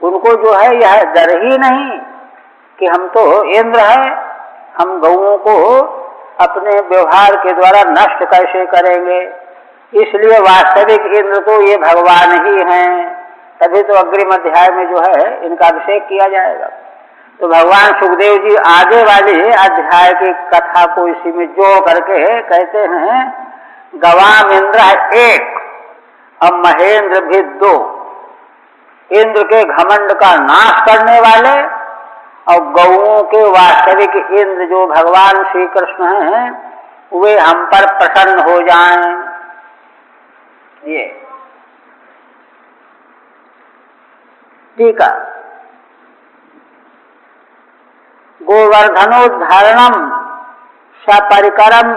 Speaker 1: उनको जो है यह डर ही नहीं कि हम तो इंद्र हैं, हम गौओं को अपने व्यवहार के द्वारा नष्ट कैसे करेंगे। इसलिए वास्तविक इंद्र तो ये भगवान ही हैं। तभी तो अग्रिम अध्याय में जो है इनका अभिषेक किया जाएगा। तो भगवान सुखदेव जी आगे वाली अध्याय की कथा को इसी में जोड़ करके कहते हैं, गवाम इंद्र एक और महेंद्र भी दो। इंद्र के घमंड का नाश करने वाले और गौओं के वास्तविक इंद्र जो भगवान श्री कृष्ण हैं वे हम पर प्रसन्न हो जाएं। ये ठीक है। गोवर्धनोद्धारणम सपरिकरम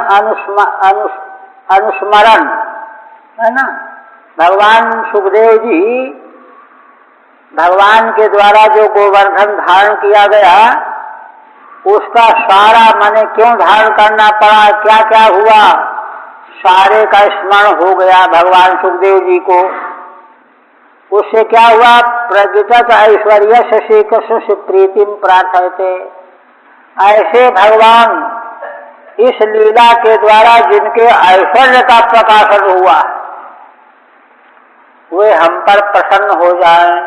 Speaker 1: अनुस्मरण, है ना। भगवान सुखदेव जी भगवान के द्वारा जो गोवर्धन धारण किया गया उसका सारा माने क्यों धारण करना पड़ा, क्या क्या हुआ, सारे का स्मरण हो गया भगवान सुखदेव जी को। उससे क्या हुआ, प्रगटत ऐश्वर्य श्री कृष्ण से प्रीतिम प्रार्थयते। ऐसे भगवान इस लीला के द्वारा जिनके ऐश्वर्य का प्रकाशन हुआ वे हम पर प्रसन्न हो जाएं,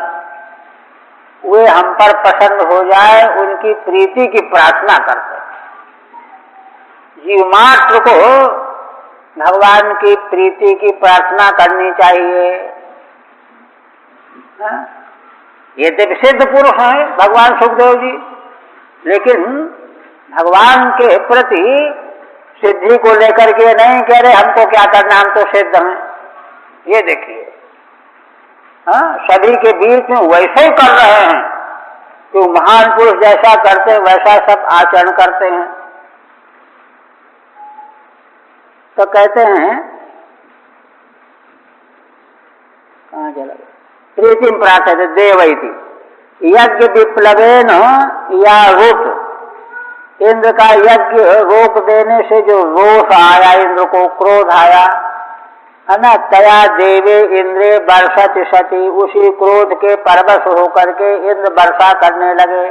Speaker 1: वे हम पर प्रसन्न हो जाए, उनकी प्रीति की प्रार्थना करते। जीव मात्र को भगवान की प्रीति की प्रार्थना करनी चाहिए। ये तो सिद्ध पुरुष हैं भगवान सुखदेव जी, लेकिन भगवान के प्रति सिद्धि को लेकर के नहीं कह रहे हमको क्या करना, हम तो सिद्ध हैं। ये देखिए, सभी के बीच में वैसे ही कर रहे हैं कि महान पुरुष जैसा करते हैं वैसा सब आचरण करते हैं। तो कहते हैं कहाँ चला गया, प्रीतिम प्रार्थयते देवैति यज्ञ विप्लवेन या रुत। इंद्र का यज्ञ रोक देने से जो रोष आया, इंद्र को क्रोध आया, है ना, तया देवे इंद्रे वर्षति सती, उसी क्रोध के परवश होकर के इंद्र वर्षा करने लगे।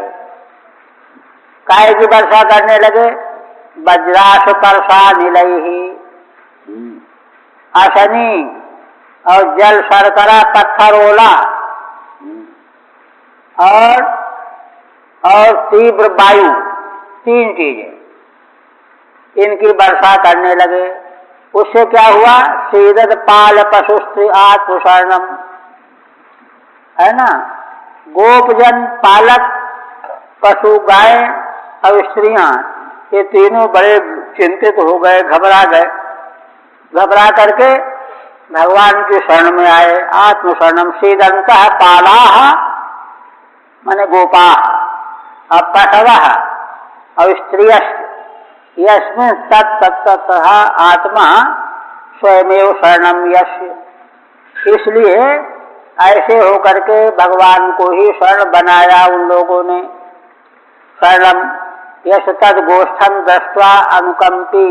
Speaker 1: काय की वर्षा करने लगे, वज्राश परसा निलयहि, अशनी और जल शर्करा पत्थर ओला और तीव्र वायु, तीन चीजें इनकी वर्षा करने लगे। उससे क्या हुआ, सीदत पाल पशु स्त्री आत्मशरणम, है ना। गोपजन, पालक, पशु, गाय और स्त्रियां, ये तीनों बड़े चिंतित हो गए, घबरा गए। घबरा करके भगवान की शरण में आए। आत्मशरणम सीदंत पाला माने गोपा और पशव और स्त्रिय यस्मिन् तत्ततः आत्मा स्वयमेव शरणम यस्य। इसलिए ऐसे होकर के भगवान को ही शरण बनाया उन लोगों ने। शरणम यश तद गोष्ठम दृष्ट्वा अनुकंपी।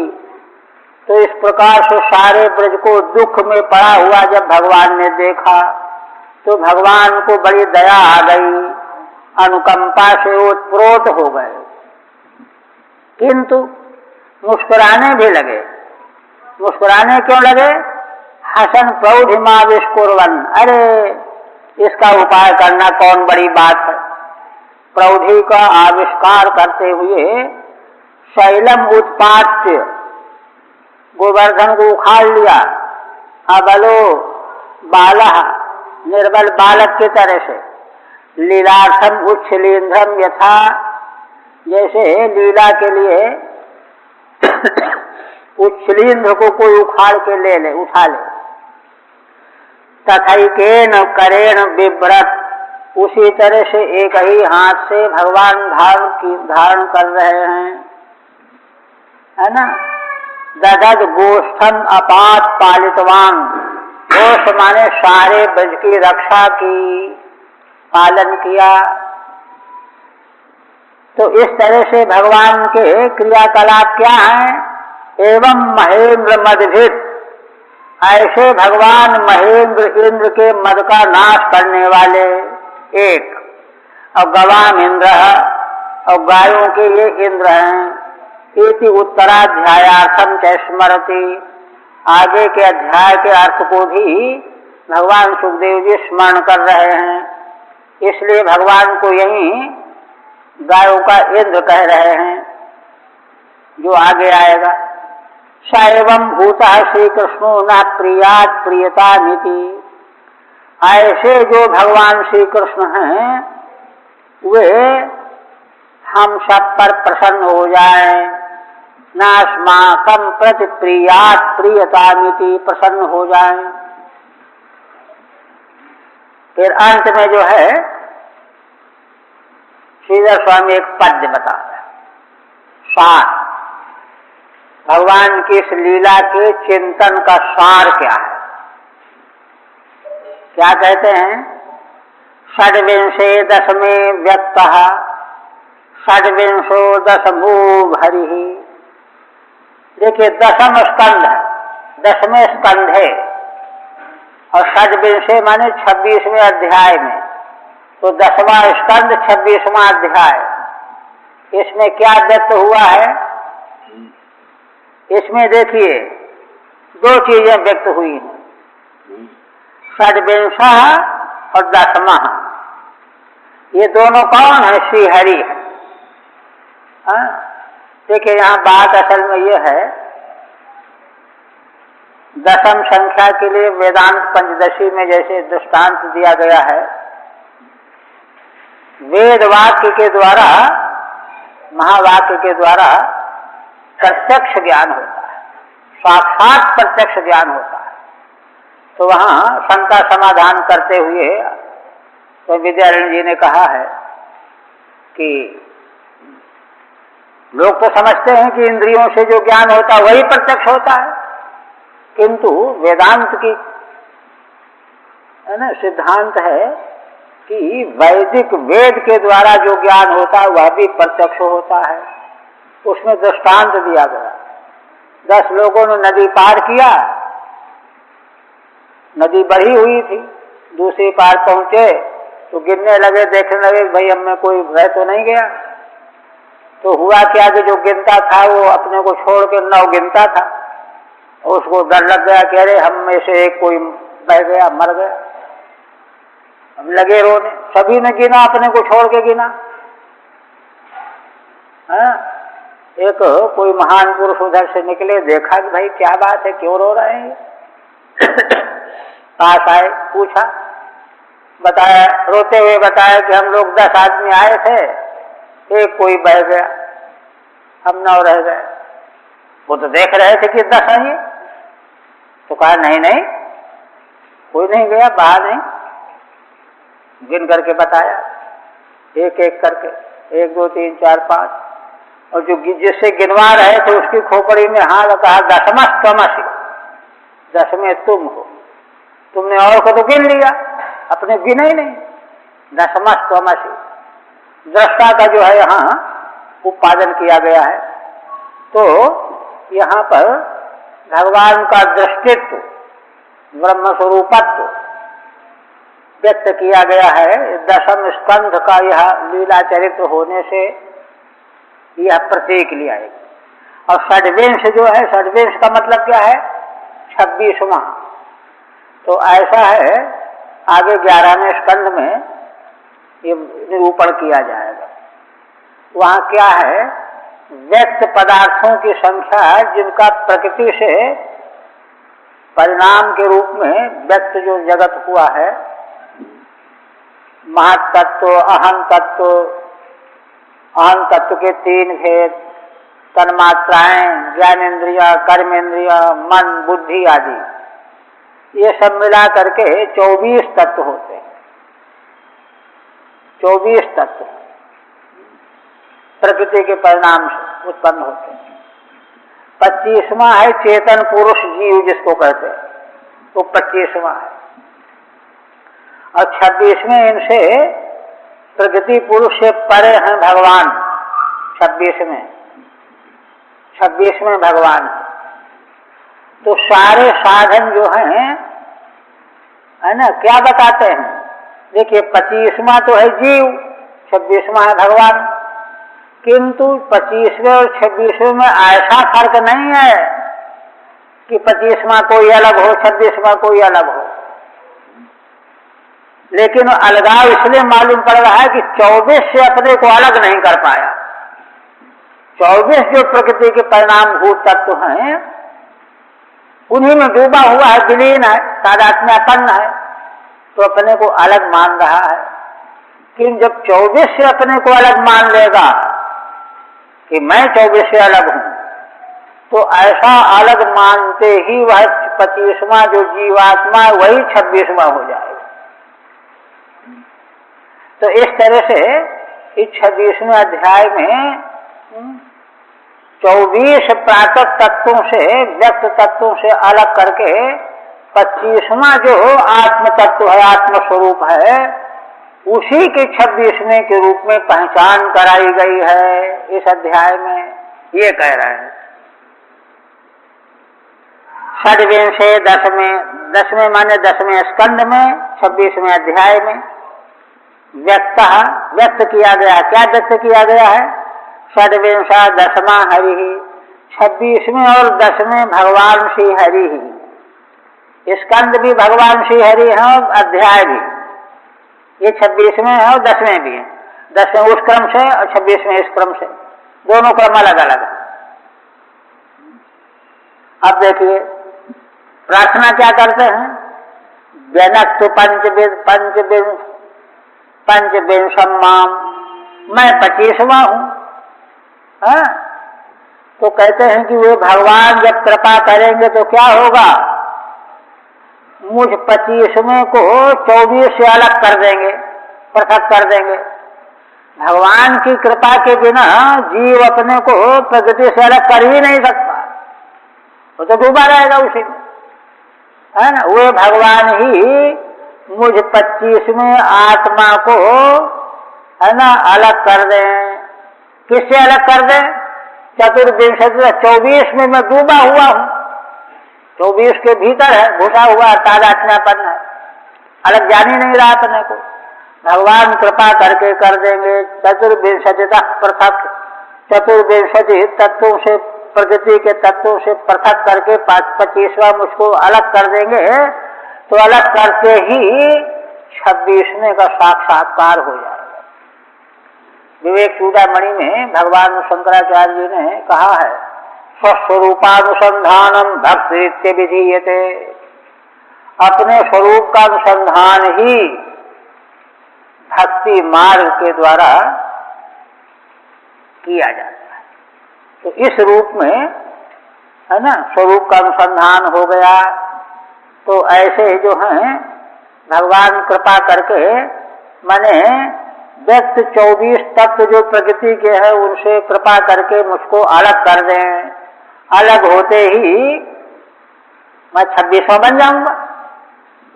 Speaker 1: तो इस प्रकार से सारे ब्रज को दुख में पड़ा हुआ जब भगवान ने देखा तो भगवान को बड़ी दया आ गई, अनुकंपा से ओतप्रोत हो गए, किंतु मुस्कुराने भी लगे। मुस्कुराने क्यों लगे, हसन प्रौढ़िमाविष्कुर्वन, अरे इसका उपाय करना कौन बड़ी बात है। प्रौढ़ी का आविष्कार करते हुए शैलम उत्पात्य, गोवर्धन को उखाड़ लिया। अबलो बाला, निर्बल बालक की तरह से, लीलार्थम उच्छलींद्रम यथा, जैसे लीला के लिए उच्छलींद्र को कोई उखाड़ के ले ले, उठा ले। तथैकेन करेण बिभ्रत, उसी तरह से एक ही हाथ से भगवान धारण कर रहे हैं, है ना। ददद गोष्ठम अपात पालितवान, गोष्ठ माने सारे ब्रज की रक्षा की, पालन किया। तो इस तरह से भगवान के क्रियाकलाप क्या हैं, एवं महेंद्र मदभित, ऐसे भगवान महेंद्र इंद्र के मद का नाश करने वाले एक, और गवाम इंद्र, और गायों के ये इंद्र हैं। इति उत्तराध्यायार्थम च स्मरति, आगे के अध्याय के अर्थ को भी भगवान सुखदेव जी स्मरण कर रहे हैं। इसलिए भगवान को यही गायों का इंद्र कह रहे हैं, जो आगे आएगा। स एवं भूतः श्री कृष्णो न प्रियात प्रियता नीति, ऐसे जो भगवान श्री कृष्ण हैं वे हम सब पर प्रसन्न हो जाएं, नास्माकं प्रति प्रियात् प्रियतामिति प्रसन्न हो जाएं। फिर अंत में जो है श्रीधर स्वामी एक पद्य बता रहे हैं, सार भगवान की इस लीला के चिंतन का सार क्या है। क्या कहते हैं? षड्विंशे दशमे व्यक्तः षड्विंशो दशमो हरिः। देखिए दशम स्कंध है, 10वें स्कंध है, और षड्विंशे माने 26वें अध्याय में, तो 10वां स्कंध 26वां अध्याय। इसमें क्या व्यक्त हुआ है? इसमें देखिए दो चीजें व्यक्त हुई हैं, षड्विंशः और दशमः। ये दोनों कौन है? श्री हरि है। देखिए यहाँ बात असल में ये है, दशम संख्या के लिए वेदांत पंचदशी में जैसे दृष्टांत दिया गया है, वेद वाक्य के द्वारा, महावाक्य के द्वारा प्रत्यक्ष ज्ञान होता है, साक्षात प्रत्यक्ष ज्ञान होता है। तो वहाँ शंका समाधान करते हुए तो विद्यारण्य जी ने कहा है कि लोग तो समझते हैं कि इंद्रियों से जो ज्ञान होता है वही प्रत्यक्ष होता है, किंतु वेदांत की है ना सिद्धांत है कि वैदिक वेद के द्वारा जो ज्ञान होता है वह भी प्रत्यक्ष होता है। उसमें दृष्टांत दिया गया, 10 लोगों ने नदी पार किया, नदी बढ़ी हुई थी, दूसरी पार पहुंचे तो गिनने लगे, देखने लगे भाई हमें कोई रह तो नहीं गया। तो हुआ क्या कि जो गिनता था वो अपने को छोड़ के 9 गिनता था, और उसको डर लग गया कि अरे हम में से एक कोई बह गया, मर गया। अब लगे रोने, सभी ने गिना, अपने को छोड़ के गिना। एक कोई महान पुरुष उधर से निकले, देखा कि भाई क्या बात है, क्यों रो रहे हैं। पास आए, पूछा, बताया, रोते हुए बताया कि हम लोग 10 आदमी आए थे, एक कोई बह गया, हम 9 रह गए। वो तो देख रहे थे कि 10 हैं। तो कहा नहीं नहीं, कोई नहीं गया, बाहर नहीं। गिन करके बताया, एक एक करके, 1 2 3 4 5, और जो जिससे गिनवा रहे थे उसकी खोपड़ी में हाथ कहा, 10मः त्वमसि, 10वें तुम हो। तुमने और को तो गिन लिया, अपने गिना ही नहीं। 10मः त्वमसि दृष्टा का जो है यहाँ उत्पादन किया गया है। तो यहाँ पर भगवान का दृष्टित्व, ब्रह्म स्वरूपत्व व्यक्त किया गया है। 10म स्कंध का यह लीला चरित्र होने से यह प्रतीक लिया है। और षड्विंश जो है, षड्विंश का मतलब क्या है? 26वां। तो ऐसा है, आगे 11वें स्कंध में ये निरूपण किया जाएगा। वहाँ क्या है? व्यक्त पदार्थों की संख्या जिनका प्रकृति से परिणाम के रूप में व्यक्त जो जगत हुआ है, महत्तत्व, अहम तत्व, अहम तत्व के 3 भेद, तन्मात्राएं, ज्ञानेन्द्रिया, कर्मेंद्रिया, मन, बुद्धि आदि, ये सब मिला करके 24 तत्व होते हैं। 24 तत्व प्रकृति के परिणाम से उत्पन्न होते हैं। 25वां है चेतन पुरुष जीव जिसको कहते हैं, तो 25वां है। और 26वें इनसे प्रकृति पुरुष से परे हैं भगवान। 26वें भगवान। तो सारे साधन जो हैं है ना, क्या बताते हैं? देखिए 25वां तो है जीव, 26वां है भगवान। किंतु 25वें और 26वें में ऐसा फर्क नहीं है कि 25वां कोई अलग हो, 26वां कोई अलग हो। लेकिन अलगाव इसलिए मालूम पड़ रहा है कि 24 से अपने को अलग नहीं कर पाया। 24 जो प्रकृति के परिणाम भूत तत्व हैं, उन्हीं में डूबा हुआ है, विलीन है, तादात्म्यपन्न है। तो अपने को अलग मान रहा है। लेकिन जब 24 से अपने को अलग मान लेगा कि मैं 24 से अलग हूं, तो ऐसा अलग मानते ही वह 25वां जो जीवात्मा वही 26वां हो जाएगा। तो इस तरह से इस 26वें अध्याय में 24 प्राकृत तत्वों से, व्यक्त तत्वों से अलग करके 25वां जो आत्म तत्व है, आत्म स्वरूप है, उसी के 26वें के रूप में पहचान कराई गई है इस अध्याय में। ये कह रहे हैं षड्विंशे 10वें माने 10वें स्कंद में 26वें अध्याय में व्यक्त किया गया। क्या व्यक्त किया गया है? षड्विंशा 10वां हरि ही, 26वें और 10वें भगवान श्री हरि ही। स्कंद भी भगवान श्री हरि है और अध्याय भी, ये 26वें है और 10वें भी है। 10वें उस क्रम से और 26वें इस क्रम से, दोनों क्रम अलग अलग है। अब देखिए प्रार्थना क्या करते हैं? व्यनक्तु पंचविंशम माम, मैं 25वां हूं। हाँ? तो कहते हैं कि वे भगवान जब कृपा करेंगे तो क्या होगा? मुझ 25वें को 24 से अलग कर देंगे, पृथक कर देंगे। भगवान की कृपा के बिना जीव अपने को प्रकृति से अलग कर ही नहीं सकता, वो तो डूबा रहेगा उसी में, है ना। वे भगवान ही मुझ 25वें आत्मा को, है ना, अलग कर दें। किससे अलग कर दें? चतुर्विंशति 24 में मैं डूबा हुआ हूं, 24 के भीतर है, घुसा हुआ तादात्म्यपन है, अलग जान ही नहीं रहा अपने को। भगवान कृपा करके कर देंगे, चतुर्विंशति पृथक, 24 तत्वों से, प्रकृति के तत्वों से पृथक करके 25वां मुझको अलग कर देंगे। तो अलग करके ही 26वें का साक्षात्कार हो जाएगा। विवेक चूड़ामणि में भगवान शंकराचार्य जी ने कहा है, स्वस्वरूपानुसंधानम भक्ति विधीयते, अपने स्वरूप का अनुसंधान ही भक्ति मार्ग के द्वारा किया जाता है। तो इस रूप में, है ना, स्वरूप का अनुसंधान हो गया। तो ऐसे जो हैं भगवान कृपा करके, माने व्यक्त 24 तत्व जो प्रकृति के हैं उनसे कृपा करके मुझको अलग कर दें। अलग होते ही मैं 26वां बन जाऊंगा।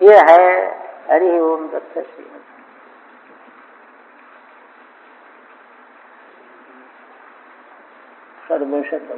Speaker 1: ये है। हरि ओम तत्सत। सर्वशत।